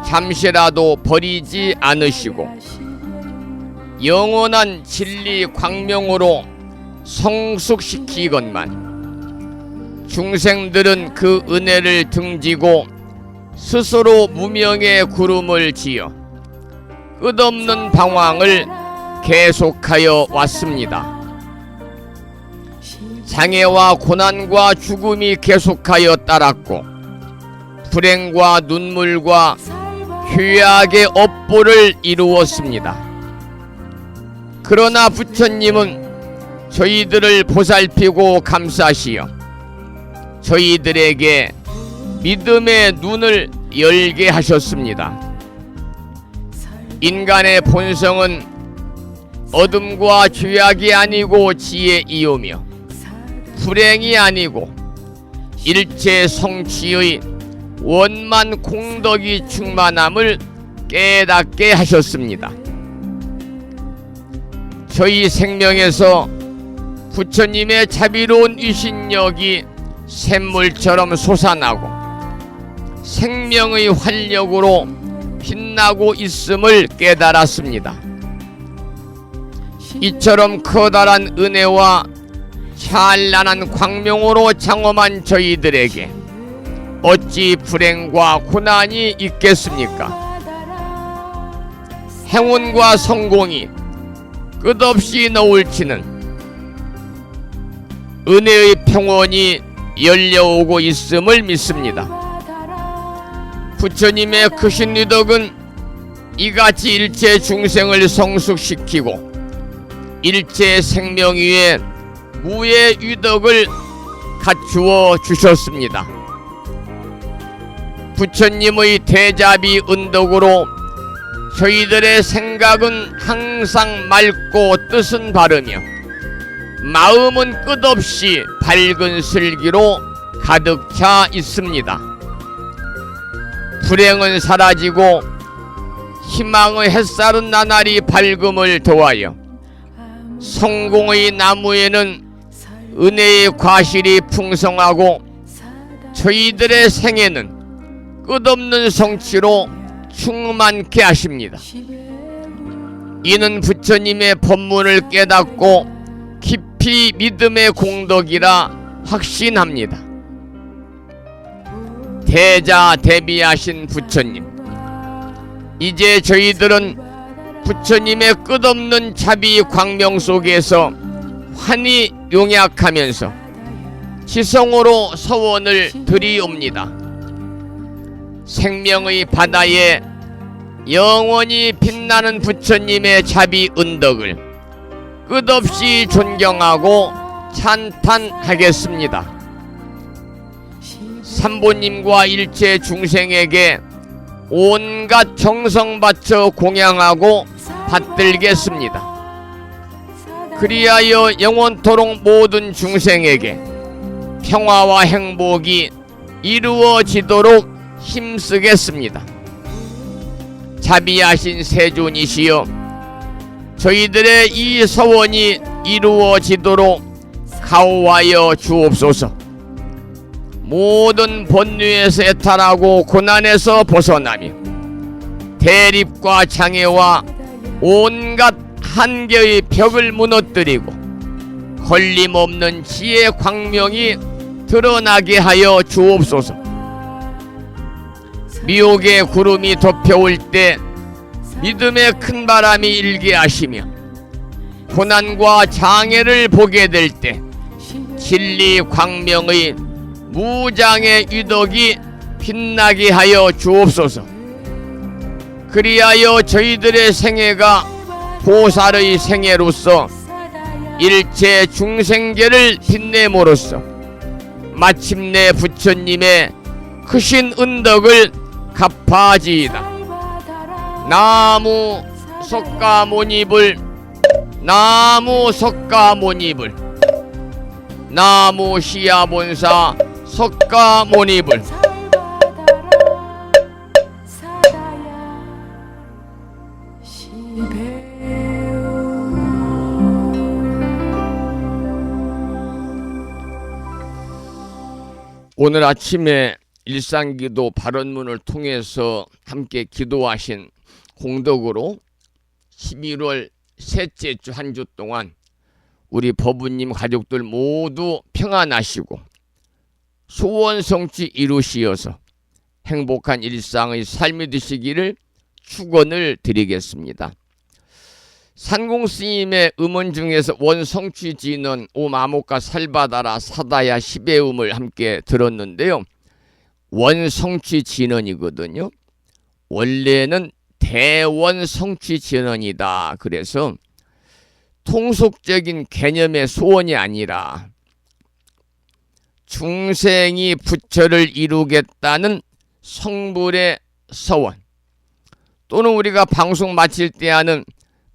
잠시라도 버리지 않으시고 영원한 진리 광명으로 성숙시키건만 중생들은 그 은혜를 등지고 스스로 무명의 구름을 지어 끝없는 방황을 계속하여 왔습니다. 장애와 고난과 죽음이 계속하여 따랐고 불행과 눈물과 휴약의 업보를 이루었습니다. 그러나 부처님은 저희들을 보살피고 감싸시어 저희들에게 믿음의 눈을 열게 하셨습니다. 인간의 본성은 어둠과 죄악이 아니고 지혜이오며 불행이 아니고 일체 성취의 원만 공덕이 충만함을 깨닫게 하셨습니다. 저희 생명에서 부처님의 자비로운 위신력이 샘물처럼 솟아나고 생명의 활력으로 빛나고 있음을 깨달았습니다. 이처럼 커다란 은혜와 찬란한 광명으로 장엄한 저희들에게 어찌 불행과 고난이 있겠습니까? 행운과 성공이 끝없이 너울치는 은혜의 평원이 열려오고 있음을 믿습니다. 부처님의 크신 위덕은 이같이 일체 중생을 성숙시키고 일체 생명 위에 무의 위덕을 갖추어 주셨습니다. 부처님의 대자비 은덕으로 저희들의 생각은 항상 맑고 뜻은 바르며 마음은 끝없이 밝은 슬기로 가득 차 있습니다. 불행은 사라지고 희망의 햇살은 나날이 밝음을 더하여 성공의 나무에는 은혜의 과실이 풍성하고 저희들의 생애는 끝없는 성취로 충만케 하십니다. 이는 부처님의 법문을 깨닫고 깊이 믿음의 공덕이라 확신합니다. 대자대비하신 부처님, 이제 저희들은 부처님의 끝없는 자비 광명 속에서 환히 용약하면서 지성으로 서원을 드리옵니다. 생명의 바다에 영원히 빛나는 부처님의 자비 은덕을 끝없이 존경하고 찬탄하겠습니다. 삼보님과 일체 중생에게 온갖 정성 바쳐 공양하고 받들겠습니다. 그리하여 영원토록 모든 중생에게 평화와 행복이 이루어지도록 힘쓰겠습니다. 자비하신 세존이시여, 저희들의 이 서원이 이루어지도록 가호하여 주옵소서. 모든 번뇌에서 해탈하고 고난에서 벗어나며 대립과 장애와 온갖 한계의 벽을 무너뜨리고 걸림없는 지혜 광명이 드러나게 하여 주옵소서. 미혹의 구름이 덮여올 때 믿음의 큰 바람이 일게 하시며 고난과 장애를 보게 될 때 진리 광명의 무장의 유덕이 빛나게 하여 주옵소서. 그리하여 저희들의 생애가 보살의 생애로서 일체 중생계를 빛냄으로써 마침내 부처님의 크신 은덕을 갚아지이다. 나무 석가모니불, 나무 석가모니불, 나무 시야본사 석가모니불. 오늘 아침에 일상기도 발언문을 통해서 함께 기도하신 공덕으로 11월 셋째 주 한 주 동안 우리 법우님 가족들 모두 평안하시고 소원 성취 이루시어서 행복한 일상의 삶이 되시기를 축원을 드리겠습니다. 산공스님의 음원 중에서 원성취 진언 오마모카 살바다라 사다야 시베움을 함께 들었는데요. 원성취 진언이거든요. 원래는 대원성취 진언이다. 그래서 통속적인 개념의 소원이 아니라 중생이 부처를 이루겠다는 성불의 서원, 또는 우리가 방송 마칠 때 하는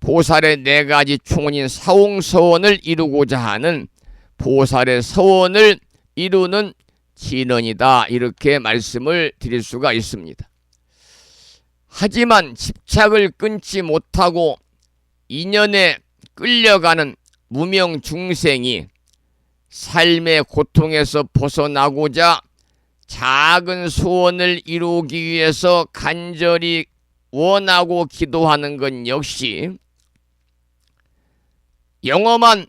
보살의 4가지 총원인 사홍서원을 이루고자 하는 보살의 서원을 이루는 진언이다. 이렇게 말씀을 드릴 수가 있습니다. 하지만 집착을 끊지 못하고 인연에 끌려가는 무명 중생이 삶의 고통에서 벗어나고자 작은 소원을 이루기 위해서 간절히 원하고 기도하는 건 역시 영험한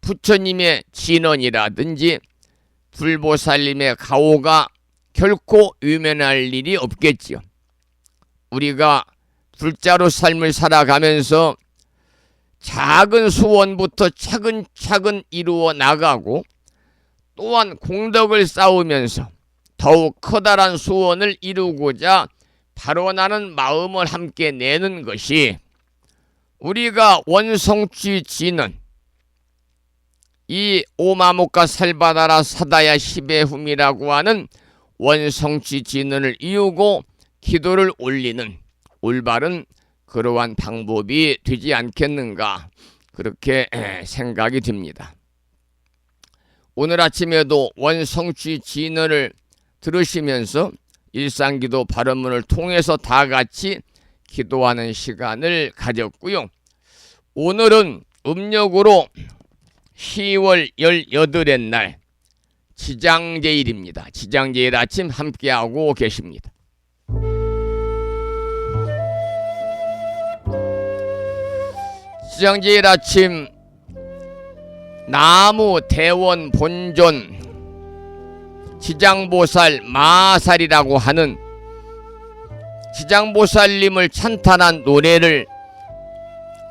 부처님의 진언이라든지 불보살님의 가호가 결코 유면할 일이 없겠지요. 우리가 불자로 삶을 살아가면서 작은 소원부터 차근차근 이루어 나가고 또한 공덕을 쌓으면서 더욱 커다란 소원을 이루고자 발원하는 마음을 함께 내는 것이 우리가 원성취 진언, 이 오마모카 살바다라 사다야 시베훔이라고 하는 원성취 진언을 이루고 기도를 올리는 올바른 그러한 방법이 되지 않겠는가, 그렇게 생각이 듭니다. 오늘 아침에도 원성취 진언을 들으시면서 일상기도 발언문을 통해서 다 같이 기도하는 시간을 가졌고요. 오늘은 음력으로 10월 18의 날 지장제일입니다. 지장제일 아침 함께하고 계십니다. 지장제일 아침 나무 대원 본존 지장보살 마살이라고 하는 지장보살님을 찬탄한 노래를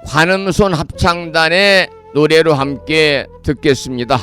관음손 합창단의 노래로 함께 듣겠습니다.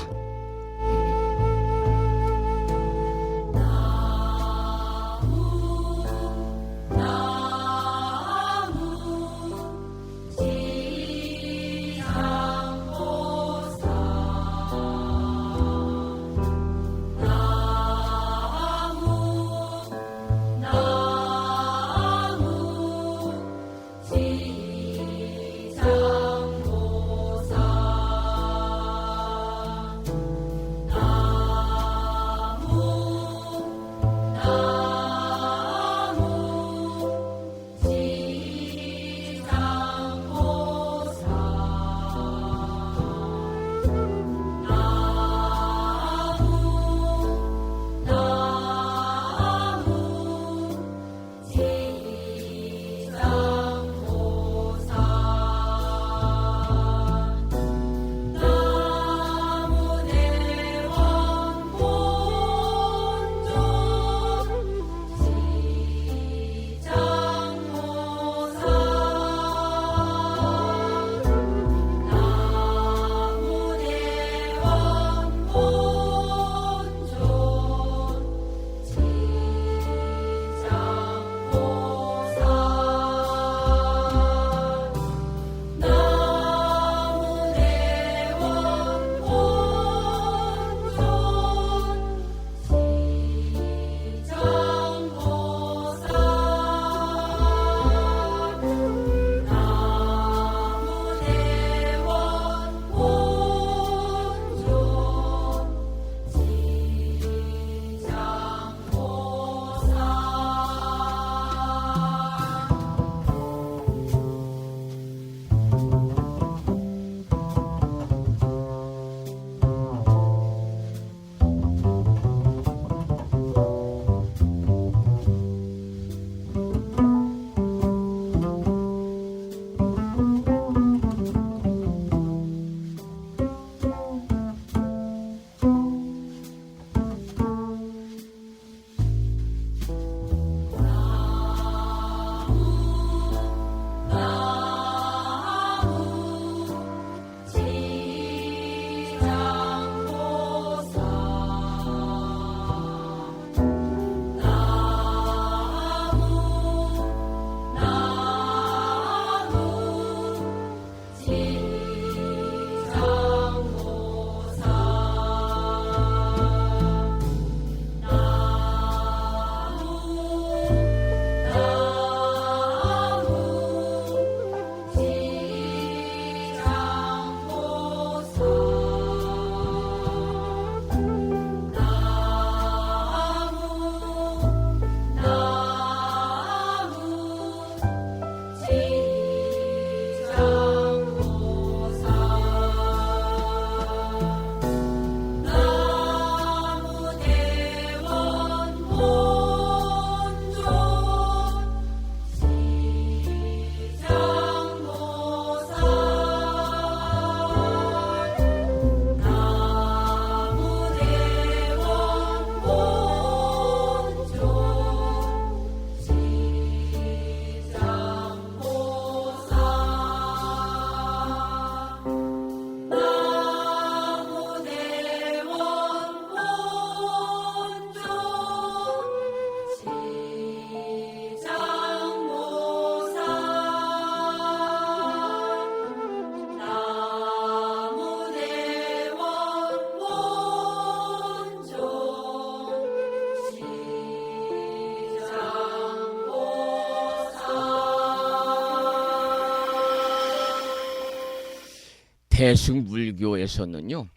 대승불교에서는요,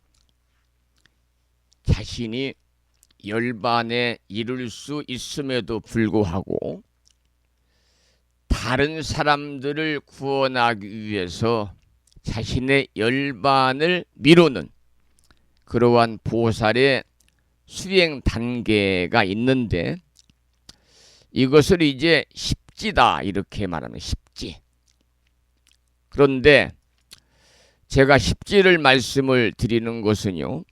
자신이 열반에 이를 수 있음에도 불구하고 다른 사람들을 구원하기 위해서 자신의 열반을 미루는 그러한 보살의 수행 단계가 있는데, 이것을 이제 십지다 이렇게 말하면 십지. 그런데 제가 십지를 말씀을 드리는 것은요,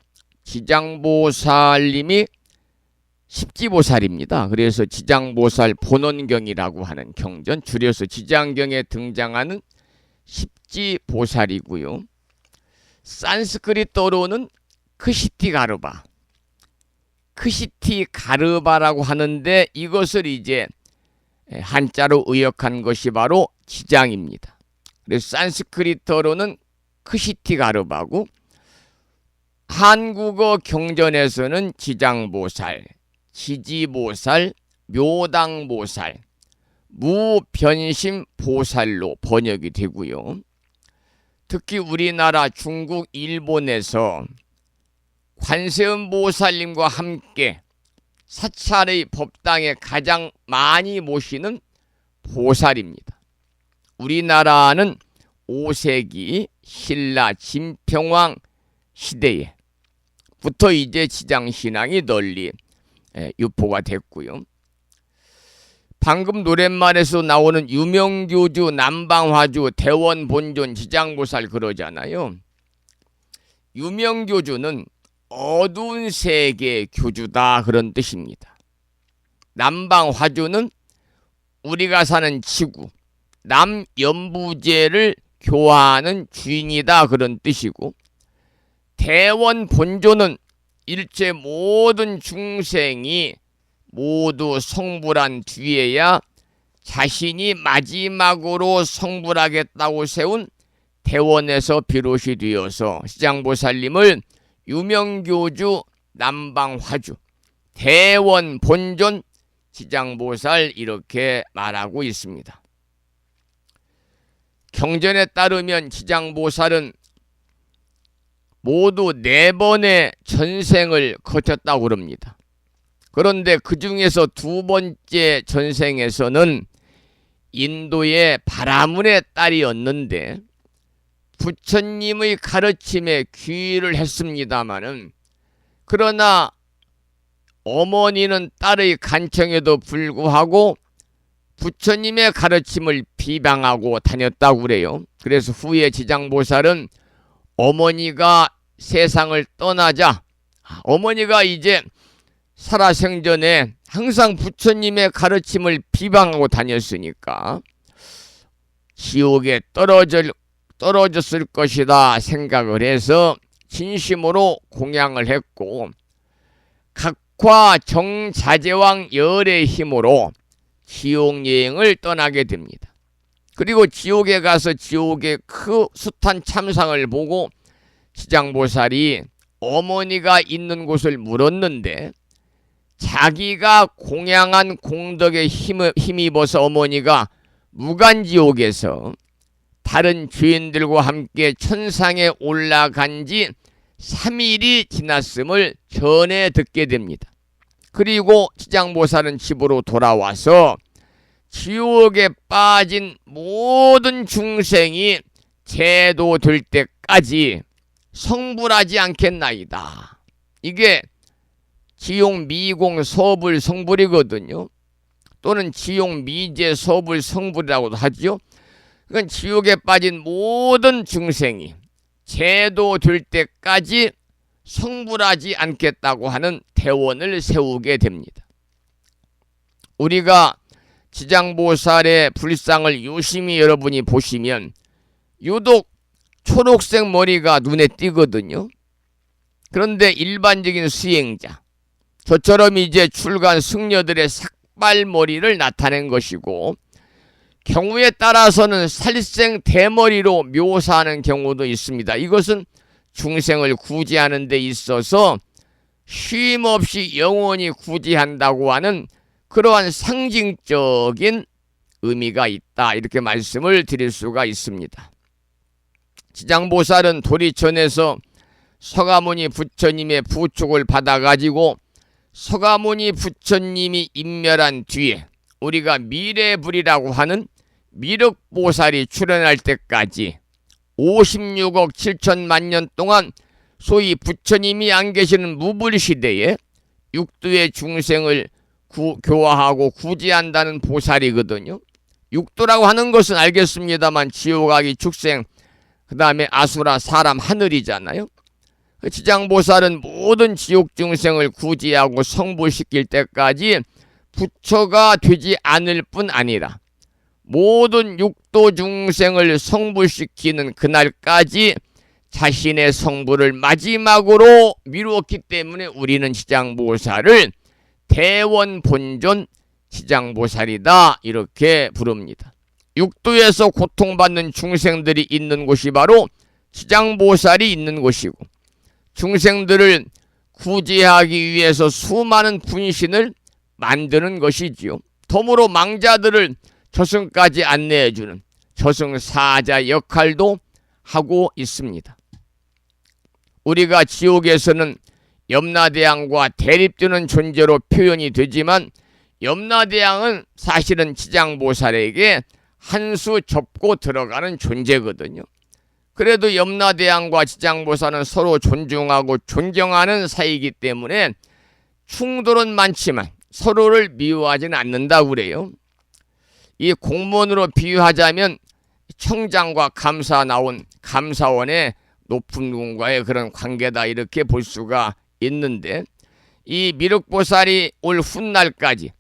지장보살님이 십지보살입니다. 그래서 지장보살 본원경이라고 하는 경전, 줄여서 지장경에 등장하는 십지보살이고요. 산스크리트어로는 크시티가르바, 크시티가르바라고 하는데, 이것을 이제 한자로 의역한 것이 바로 지장입니다. 그래서 산스크리트어로는 크시티가르바고, 한국어 경전에서는 지장보살, 지지보살, 묘당보살, 무변심보살로 번역이 되고요. 특히 우리나라, 중국, 일본에서 관세음보살님과 함께 사찰의 법당에 가장 많이 모시는 보살입니다. 우리나라는 5세기 신라 진평왕 시대에 부터 이제 지장신앙이 널리 유포가 됐고요. 방금 노랫말에서 나오는 유명교주, 남방화주, 대원본존, 지장보살 그러잖아요. 유명교주는 어두운 세계 교주다 그런 뜻입니다. 남방화주는 우리가 사는 지구, 남연부제를 교화하는 주인이다 그런 뜻이고, 대원본존은 일체 모든 중생이 모두 성불한 뒤에야 자신이 마지막으로 성불하겠다고 세운 대원에서 비롯이 되어서 지장보살님을 유명교주, 남방화주, 대원본존, 지장보살 이렇게 말하고 있습니다. 경전에 따르면 지장보살은 모두 4번의 전생을 거쳤다고 그럽니다. 그런데 그 중에서 2번째 전생에서는 인도의 바라문의 딸이었는데 부처님의 가르침에 귀의를 했습니다마는, 그러나 어머니는 딸의 간청에도 불구하고 부처님의 가르침을 비방하고 다녔다고 그래요. 그래서 후에 지장보살은 어머니가 세상을 떠나자, 어머니가 이제 살아생전에 항상 부처님의 가르침을 비방하고 다녔으니까 지옥에 떨어졌을 것이다 생각을 해서 진심으로 공양을 했고, 각화 정자제왕 열의 힘으로 지옥 여행을 떠나게 됩니다. 그리고 지옥에 가서 지옥의 그 숱한 참상을 보고 지장보살이 어머니가 있는 곳을 물었는데, 자기가 공양한 공덕에 힘입어서 어머니가 무간지옥에서 다른 죄인들과 함께 천상에 올라간 지 3일이 지났음을 전해 듣게 됩니다. 그리고 지장보살은 집으로 돌아와서 지옥에 빠진 모든 중생이 제도될 때까지 성불하지 않겠나이다. 이게 지용 미공 서불 성불이거든요. 또는 지용 미제 서불 성불이라고도 하죠. 그건 지옥에 빠진 모든 중생이 제도될 때까지 성불하지 않겠다고 하는 대원을 세우게 됩니다. 우리가 지장보살의 불상을 유심히 여러분이 보시면 유독 초록색 머리가 눈에 띄거든요. 그런데 일반적인 수행자, 저처럼 이제 출간 승려들의 삭발머리를 나타낸 것이고, 경우에 따라서는 살생 대머리로 묘사하는 경우도 있습니다. 이것은 중생을 구제하는 데 있어서 쉼없이 영원히 구제한다고 하는 그러한 상징적인 의미가 있다, 이렇게 말씀을 드릴 수가 있습니다. 지장보살은 도리천에서 서가모니 부처님의 부축을 받아가지고 서가모니 부처님이 인멸한 뒤에 우리가 미래불이라고 하는 미륵보살이 출현할 때까지 56억 7천만 년 동안 소위 부처님이 안 계시는 무불시대에 육도의 중생을 교화하고 구제한다는 보살이거든요. 육도라고 하는 것은 알겠습니다만 지옥아기 축생 그 다음에 아수라 사람 하늘이잖아요. 지장보살은 모든 지옥 중생을 구제하고 성불시킬 때까지 부처가 되지 않을 뿐 아니라 모든 육도 중생을 성불시키는 그날까지 자신의 성불을 마지막으로 미루었기 때문에 우리는 지장보살을 대원본존 지장보살이다 이렇게 부릅니다. 육도에서 고통받는 중생들이 있는 곳이 바로 지장보살이 있는 곳이고 중생들을 구제하기 위해서 수많은 분신을 만드는 것이지요. 덤으로 망자들을 저승까지 안내해주는 저승사자 역할도 하고 있습니다. 우리가 지옥에서는 염라대왕과 대립되는 존재로 표현이 되지만 염라대왕은 사실은 지장보살에게 한 수 접고 들어가는 존재거든요. 그래도 염라대왕과 지장보살은 서로 존중하고 존경하는 사이이기 때문에 충돌은 많지만 서로를 미워하지는 않는다고 그래요. 이 공무원으로 비유하자면 청장과 감사 나온 감사원의 높은 분과의 그런 관계다 이렇게 볼 수가 있는데 이 미륵보살이 올 훗날까지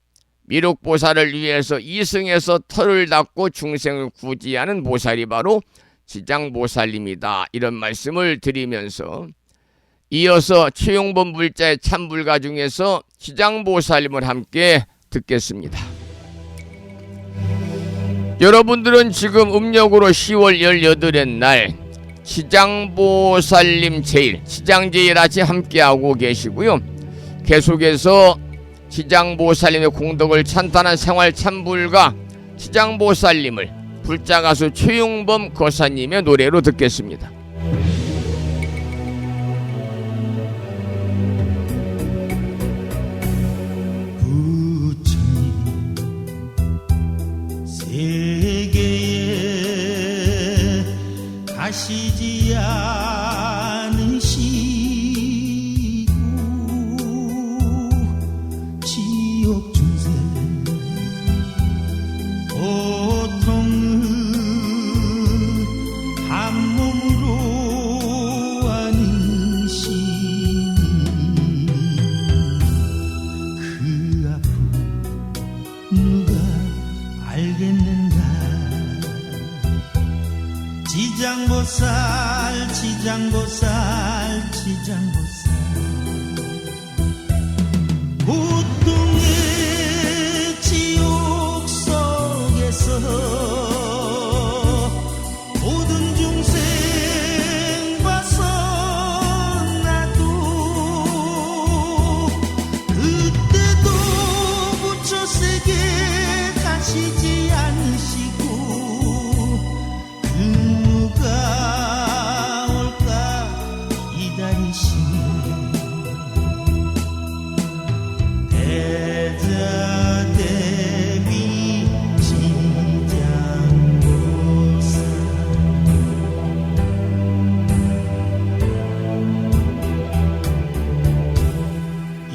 미륵보살을 위해서 이승에서 털을 닦고 중생을 구제하는 보살이 바로 지장보살입니다. 이런 말씀을 드리면서 이어서 최용범 불자의 참불가 중에서 지장보살님을 함께 듣겠습니다. 여러분들은 지금 음력으로 10월 18일 날 지장보살님 제일, 지장제일 아치 함께하고 계시고요. 계속해서 지장보살님의 공덕을 찬탄한 생활 참불가 지장보살님을 불자가수 최용범 거사님의 노래로 듣겠습니다. 부처님 세계에 가시지 않으시고 지옥 중생 고통을 한 몸으로 안으시니 그 아픔 누가 알겠는가. 지장보살 지장보살 지장보살 고통의 지옥 속에서 모든 중생 봐서 나도 그때도 부처 세계 가시지 않으시고 누가 올까 기다리시니 대자대비 지장보살 이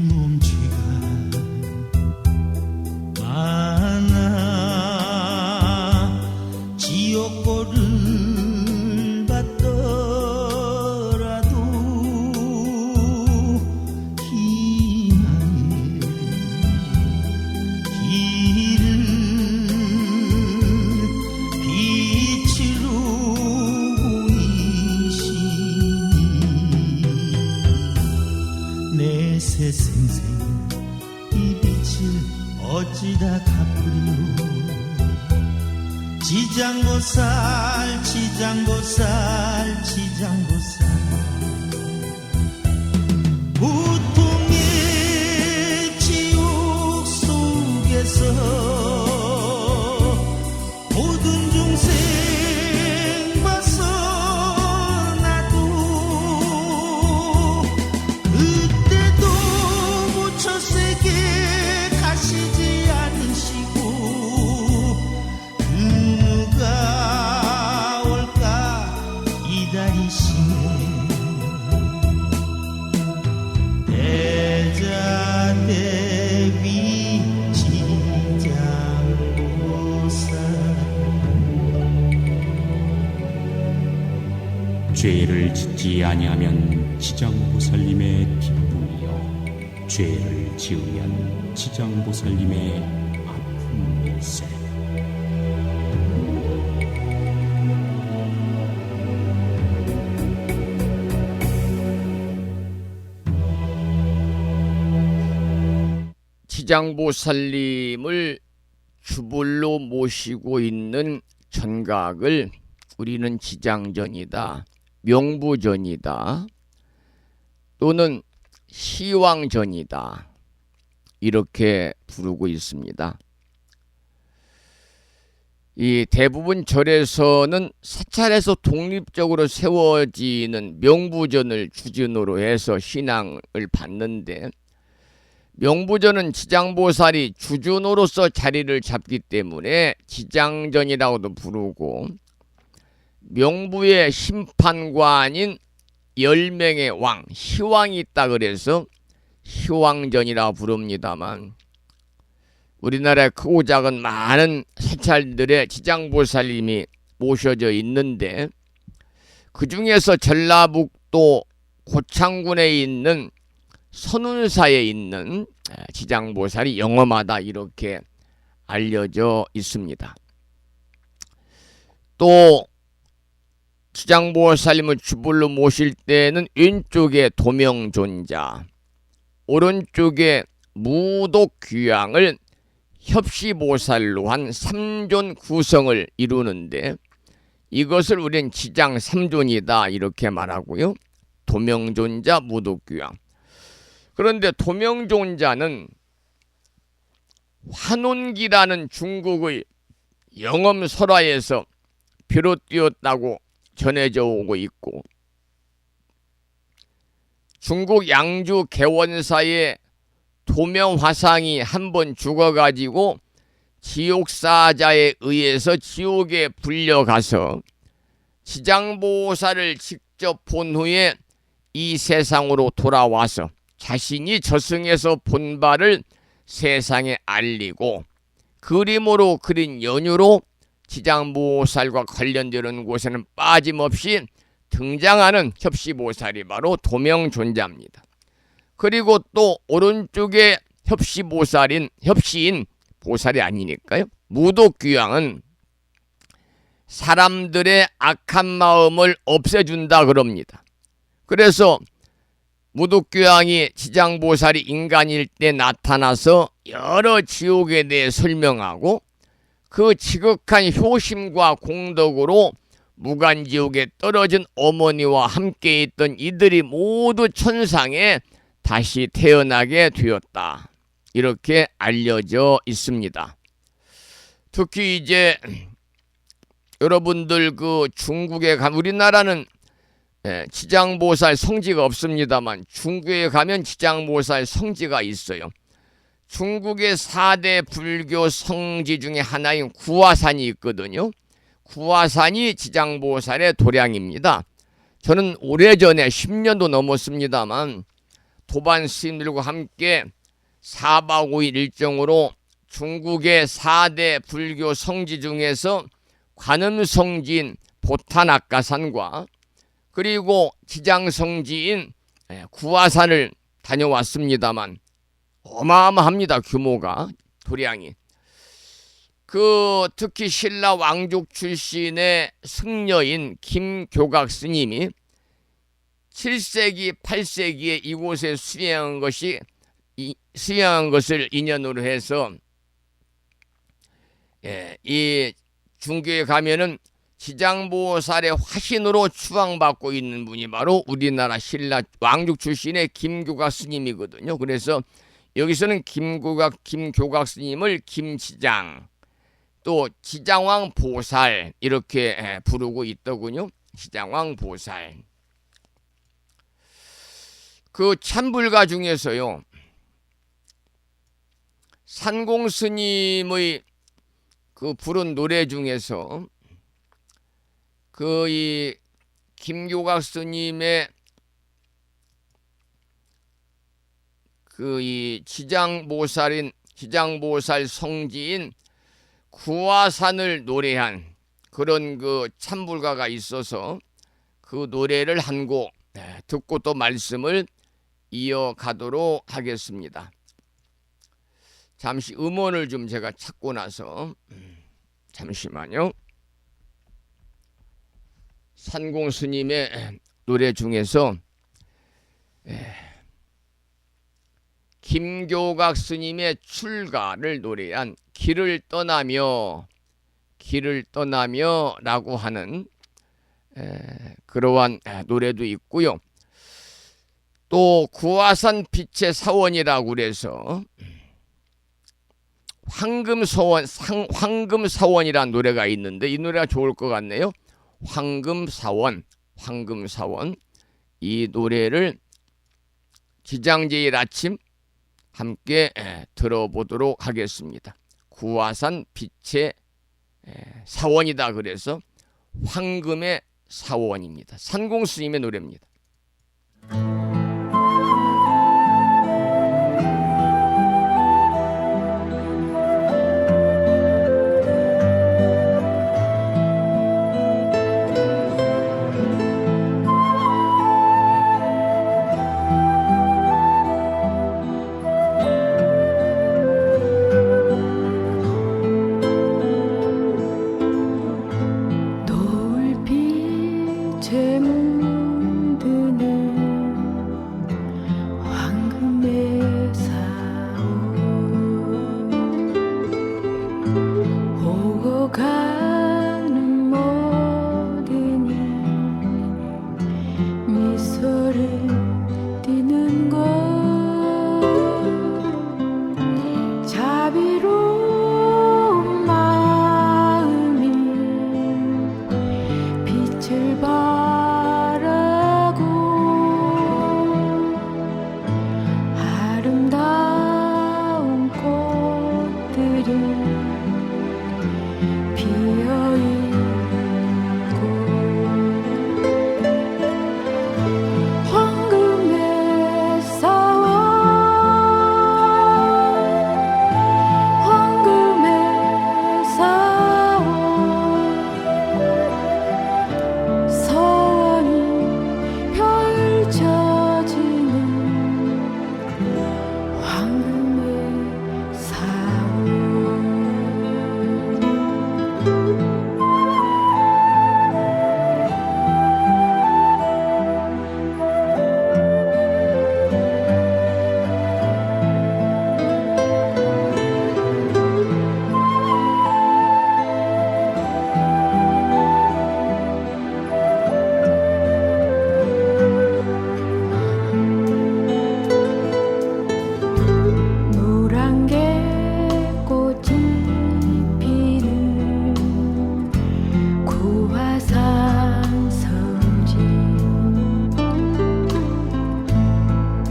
몸체가 많아 지옥고를 받더라도 희망의 길을 빛으로 보이시니 내 새생생 이 빛을 어찌다 갚으리요. 지장보살 지장보살 지장보살 고통의 지옥 속에서 모든 중생 봐서 죄를 짓지 아니하면 지장보살님의 기쁨이요 죄를 지으면 지장보살님의 아픔일세. 지장보살님을 주불로 모시고 있는 전각을 우리는 지장전이다, 명부전이다, 또는 시왕전이다 이렇게 부르고 있습니다. 이 대부분 절에서는 사찰에서 독립적으로 세워지는 명부전을 주전으로 해서 신앙을 받는데, 명부전은 지장보살이 주전으로서 자리를 잡기 때문에 지장전이라고도 부르고, 명부의 심판관인 10명의 왕, 시왕이 있다 그래서 시왕전이라고 부릅니다만, 우리나라에 크고 작은 많은 사찰들의 지장보살님이 모셔져 있는데, 그 중에서 전라북도 고창군에 있는 선운사에 있는 지장보살이 영험하다 이렇게 알려져 있습니다. 또 지장보살님을 주불로 모실 때는 왼쪽에 도명존자, 오른쪽에 무독귀양을 협시보살로 한 3존 구성을 이루는데, 이것을 우리는 지장 3존이다 이렇게 말하고요. 도명존자, 무독귀양. 그런데 도명존자는 환원기라는 중국의 영엄설화에서 비롯되었다고 전해져 오고 있고, 중국 양주 개원사의 도명화상이 한번 죽어가지고 지옥사자에 의해서 지옥에 불려가서 지장보살을 직접 본 후에 이 세상으로 돌아와서 자신이 저승에서 본 바를 세상에 알리고, 그림으로 그린 연유로 지장보살과 관련되는 곳에는 빠짐없이 등장하는 협시보살이 바로 도명존자입니다. 그리고 또 오른쪽에 협시인 보살이 아니니까요, 무독귀양은 사람들의 악한 마음을 없애준다 그럽니다. 그래서 무독귀양이 지장보살이 인간일 때 나타나서 여러 지옥에 대해 설명하고, 그 지극한 효심과 공덕으로 무간지옥에 떨어진 어머니와 함께 있던 이들이 모두 천상에 다시 태어나게 되었다 이렇게 알려져 있습니다. 특히 이제 여러분들 그 중국에 가면, 우리나라는 지장보살 성지가 없습니다만 중국에 가면 지장보살 성지가 있어요. 중국의 4대 불교 성지 중에 하나인 구화산이 있거든요. 구화산이 지장보살의 도량입니다. 저는 오래전에 10년도 넘었습니다만 도반 스님들과 함께 4박 5일 일정으로 중국의 4대 불교 성지 중에서 관음성지인 보타낙가산과 그리고 지장성지인 구화산을 다녀왔습니다만 어마어마합니다. 규모가, 도량이. 특히 신라 왕족 출신의 승려인 김교각 스님이 7세기, 8세기에 이곳에 수행한 것을 인연으로 해서 이 중교에 가면은 지장보살의 화신으로 추앙받고 있는 분이 바로 우리나라 신라 왕족 출신의 김교각 스님이거든요. 그래서 여기서는 김교각 스님을 김지장, 또 지장왕 보살 이렇게 부르고 있더군요. 지장왕 보살. 그 참불가 중에서요, 산공 스님의 그 부른 노래 중에서 이 김교각 스님의 이 지장보살 성지인 구화산을 노래한 그런 그 참불가가 있어서 그 노래를 한 곡 듣고 또 말씀을 이어가도록 하겠습니다. 잠시 음원을 좀 제가 찾고 나서 잠시만요. 산공 스님의 노래 중에서 김교각 스님의 출가를 노래한 길을 떠나며 라고 하는 그러한 노래도 있고요. 또 구화산 빛의 사원이라고 그래서 황금사원이라는 노래가 있는데 이 노래가 좋을 것 같네요. 황금사원 이 노래를 지장제일 아침 함께 들어보도록 하겠습니다. 구화산 빛의 사원이다 그래서 황금의 사원입니다. 산공 스님의 노래입니다. 노을빛에 묻드는 황금의 사원 오고 가는 모든 이 미소를 띠는 곳 자비로운 마음이 빛을 바라고 아름다운 꽃들이 피어있고 황금의 사원 황금의 사원 서원이 펼쳐지는 황금의 사원 노란 개꽃이 피는 구화산 성지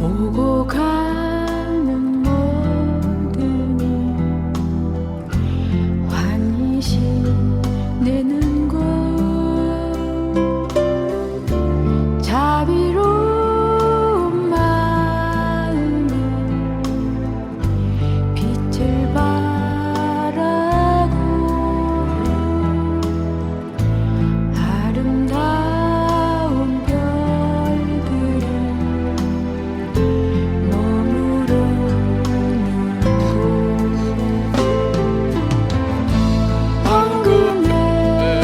오고 가는 모든 환희시 내는 곳 자비로운 마음이 빛을 바라고 아름다운 별들이 머무르는 곳 황금의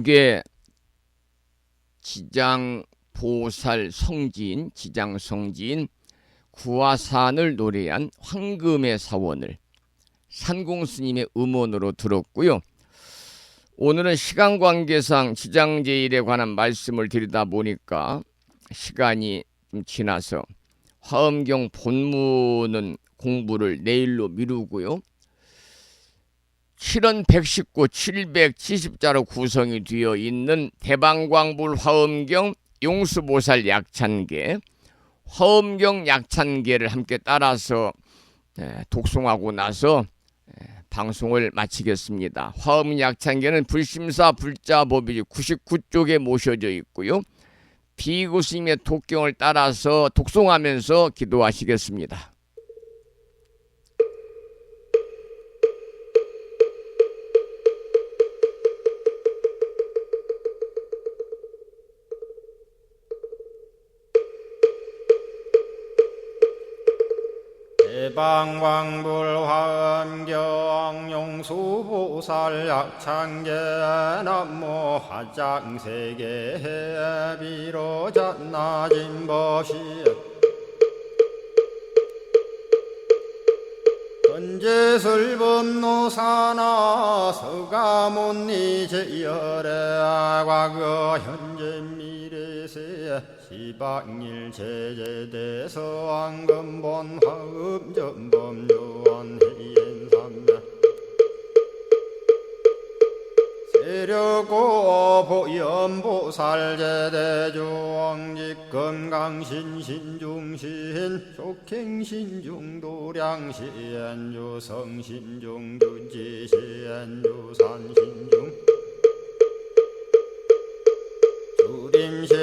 중국의 지장보살 성지인 지장성지인 구화산을 노래한 황금의 사원을 산공스님의 음원으로 들었고요. 오늘은 시간 관계상 지장제일에 관한 말씀을 드리다 보니까 시간이 좀 지나서 화엄경 본문은 공부를 내일로 미루고요. 7원 119, 770자로 구성이 되어 있는 대방광불 화엄경 용수보살 약찬계, 화엄경 약찬계를 함께 따라서 독송하고 나서 방송을 마치겠습니다. 화엄 약찬계는 불심사 불자법이 99쪽에 모셔져 있고요. 비구스님의 독경을 따라서 독송하면서 기도하시겠습니다. 대방광불 화엄경 용수보살 약찬계 남모 화장세계 비로잔나진 법시 현재설법노사나 서가몬니 제열의 과거 현재 미래세 시방일 제제대서 왕금본 화음전범 요한해인삼매 세력고 보현보살 제대주왕직 건강신신중신 족행신중도량신 유성신중주지신 유산신중 주림신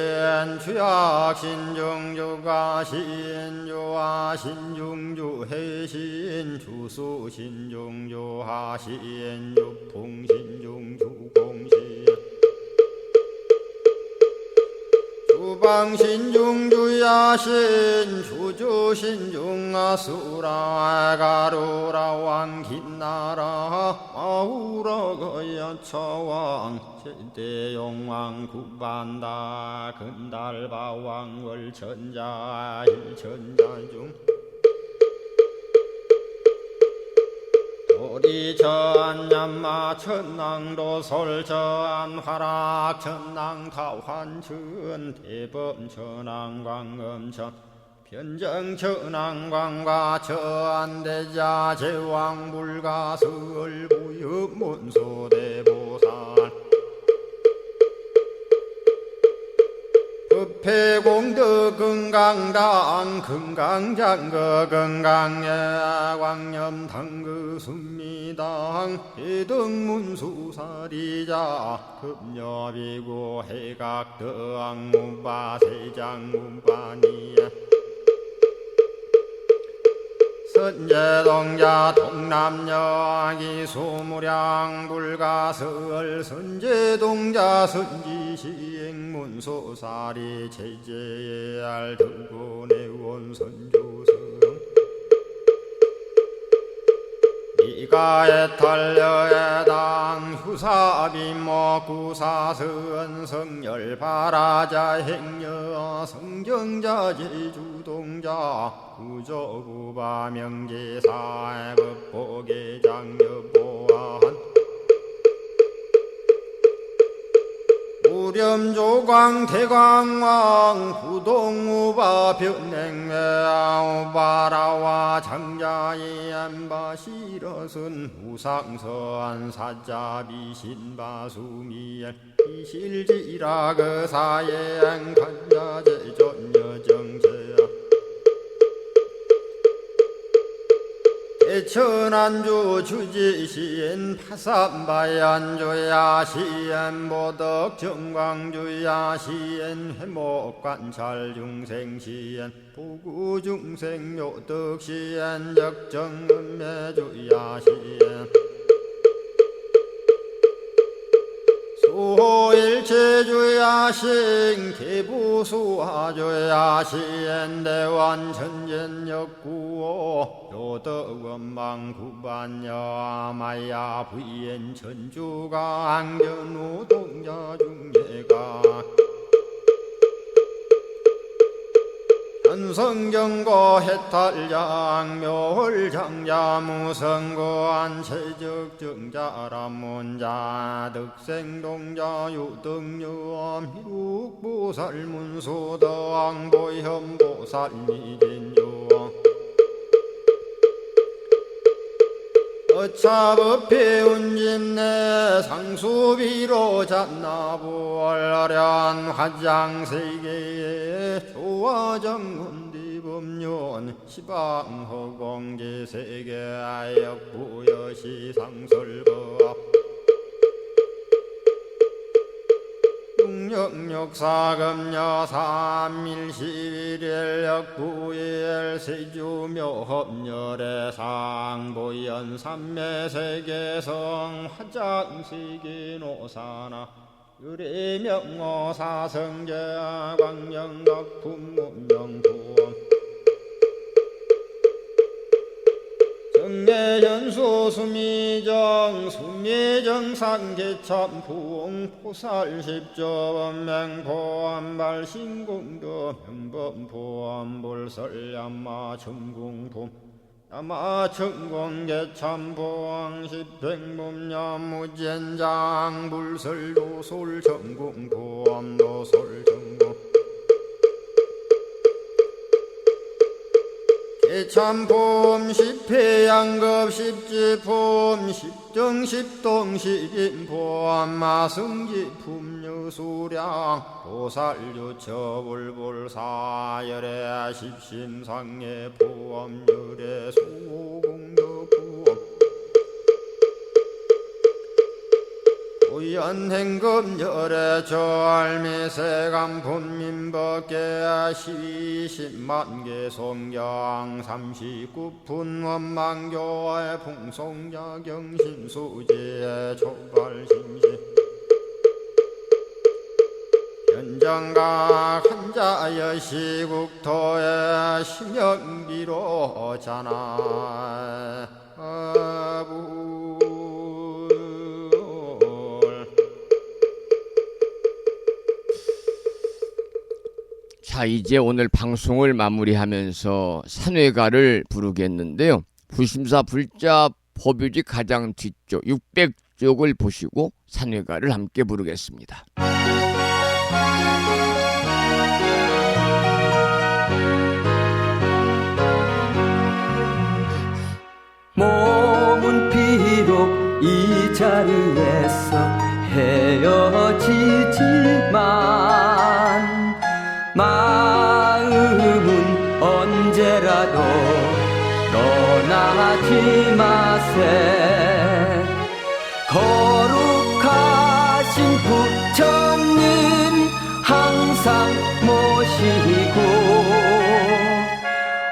주약신중주가신 주화신중주해신 주수신중주하신 유풍신중주공신 주방신중주야신 주주신중아수라 가루라 왕긴나라 아우라 거야차왕 제대용왕 구반다 근달바왕 월천자 일천자중 도리천냠마 천낭도 솔천 화락 천낭 타환천 대범 천왕 광음천 변정 천왕 광과 천대자 제왕 불가설 부엽 문소대보살 법회공덕 건강당 건강장거 건강예 광염당그 순미당 해등문수사리자 급여비고 해각덕 문바세장 문바니야 선제동자 동남여 기수무량 불가설 선제동자 선지시행문소사리 제제알 등군의원 선주성 이가에 탈려에당 후사비모 구사선 성열 바라자 행여 성정자 제주동자 구조구바 명제사 법보계 장여보안 우렴조광 대광왕 부동우바 변냉매아우바라와 장자이 안바시러슨 우상서안 사자비 신바수미엘 이실지라 그 사예행 간자제 전여정제야 대천안주 주지시인 파산바얀주야 시엔보덕 정광주야 시엔 회목관찰 중생 시엔 부구중생 요덕 시엔 적정은매주야 시엔 수호일 일체주야신 기부수화주야신 대완천전역구오 요덕원망구반여마야 부인 천주가 안견우 동자중예가 현성경고 해탈장 묘홀장자 무성고안체적정자람문자 득생동자 유등유엄 희룩보살문수덕보현보살미진유 어차법피 운집내 상수비로 잔나부얼라련 화장세계에 조화정운디법륜 시방허공지세계 아역부여시상설법 육력사금여 삼일시일역부일 세주묘협열의 상보연 삼매세계성 화장시기노사나 유리명호사성제 광명각품문명부원 정례연수 수미정 수미정상계참풍 포살십조원맹포암발 신공도 명범포암불설야마 천궁품 야마천공계참포항 십행범야무젠장 불설도솔천궁포암도솔천궁 참폼 십회양급 십지폼 십정십동 십인포 마승지품 유수량 보살유처불불사열의 십심상의 포함열의 수공덕부엄 오연행급열의 저알미세간품민법계 시십만개 송경 39분 원망교의 풍송야경신수지의 초발신시 현정각 한자여 시국토의 심영비로 자나 아부 자, 이제 오늘 방송을 마무리하면서 산회가를 부르겠는데요. 부심사 불자 법유지 가장 뒤쪽 600쪽을 보시고 산회가를 함께 부르겠습니다. 몸은 비록 이 자리에서 헤어지지만 마음은 언제라도 떠나지 마세. 거룩하신 부처님 항상 모시고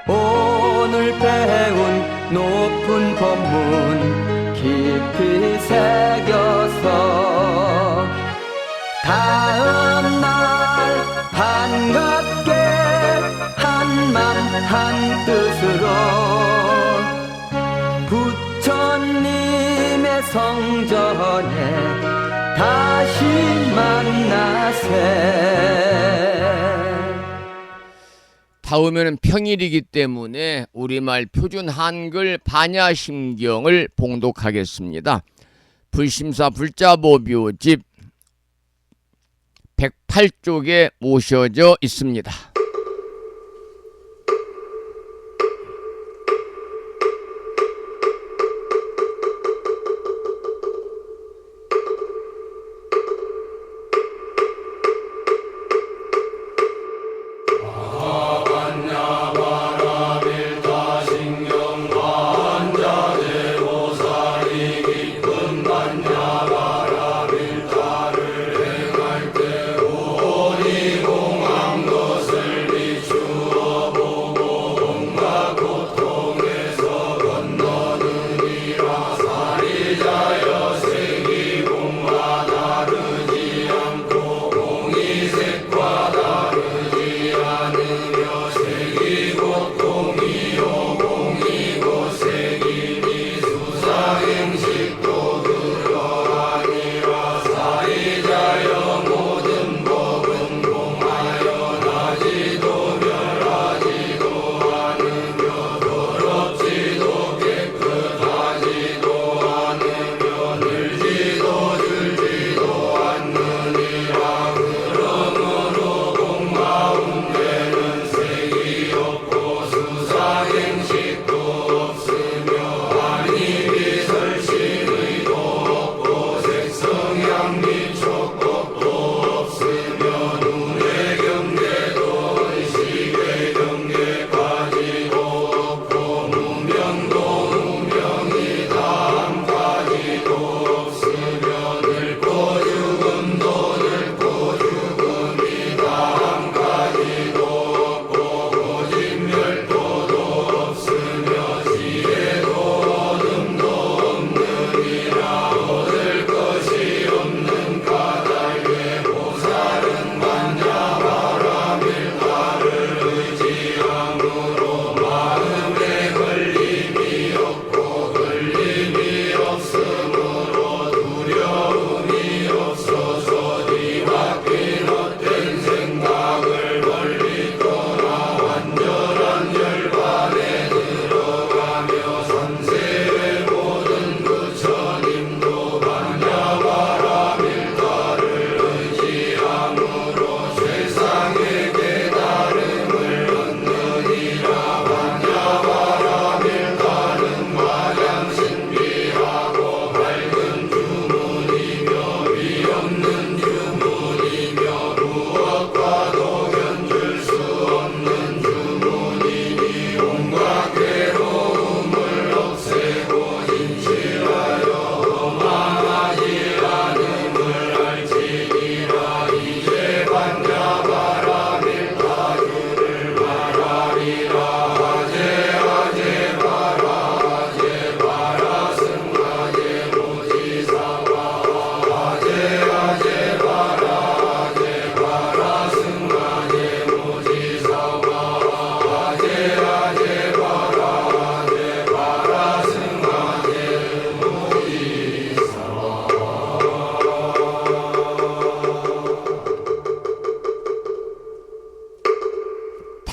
오늘 배운 높은 법문 깊이 새겨서 다음날 반갑게 한맘 한뜻으로 부처님의 성전에 다시 만나세. 다음에는 평일이기 때문에 우리말 표준 한글 반야심경을 봉독하겠습니다. 불심사 불자법요집 108쪽에 모셔져 있습니다. 것을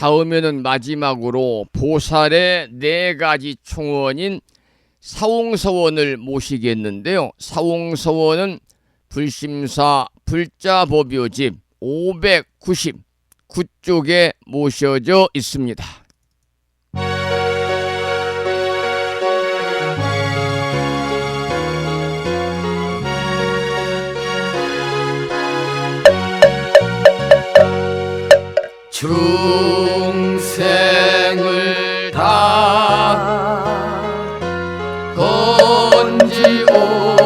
다음에는 마지막으로 보살의 4가지 총원인 사홍서원을 모시겠는데요. 사홍서원은 불심사 불자법요집 599쪽에 모셔져 있습니다. 중생을 다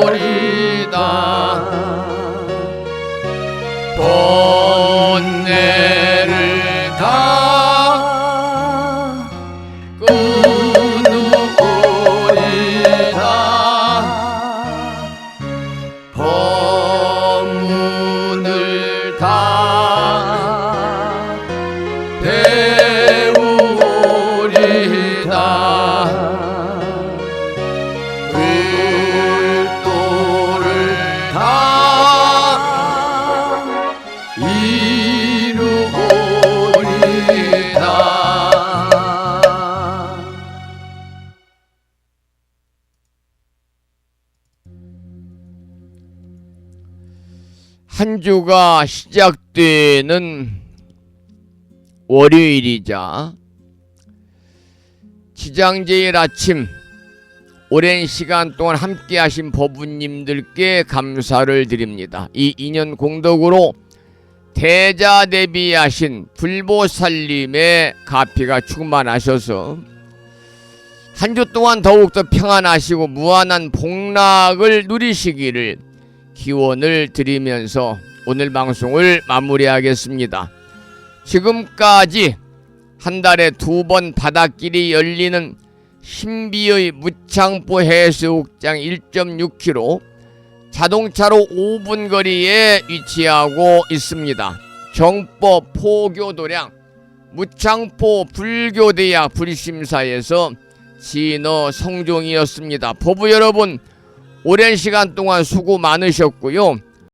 건지오리다 번뇌를 다 끊으오리다 법문을 다 배우리다 불도를 다 이루오리다. 한 주가 시작되는 월요일이자 지장제일 아침 오랜 시간 동안 함께 하신 법우님들께 감사를 드립니다. 이 인연 공덕으로 대자대비하신 불보살님의 가피가 충만하셔서 한 주 동안 더욱더 평안하시고 무한한 복락을 누리시기를 기원을 드리면서 오늘 방송을 마무리하겠습니다. 지금까지 한 달에 2번 바닷길이 열리는 신비의 무창포 해수욕장 1.6km 자동차로 5분 거리에 위치하고 있습니다. 정법 포교도량 무창포 불교대학 불심사에서 진어 성종이었습니다. 법부 여러분 오랜 시간 동안 수고 많으셨고요.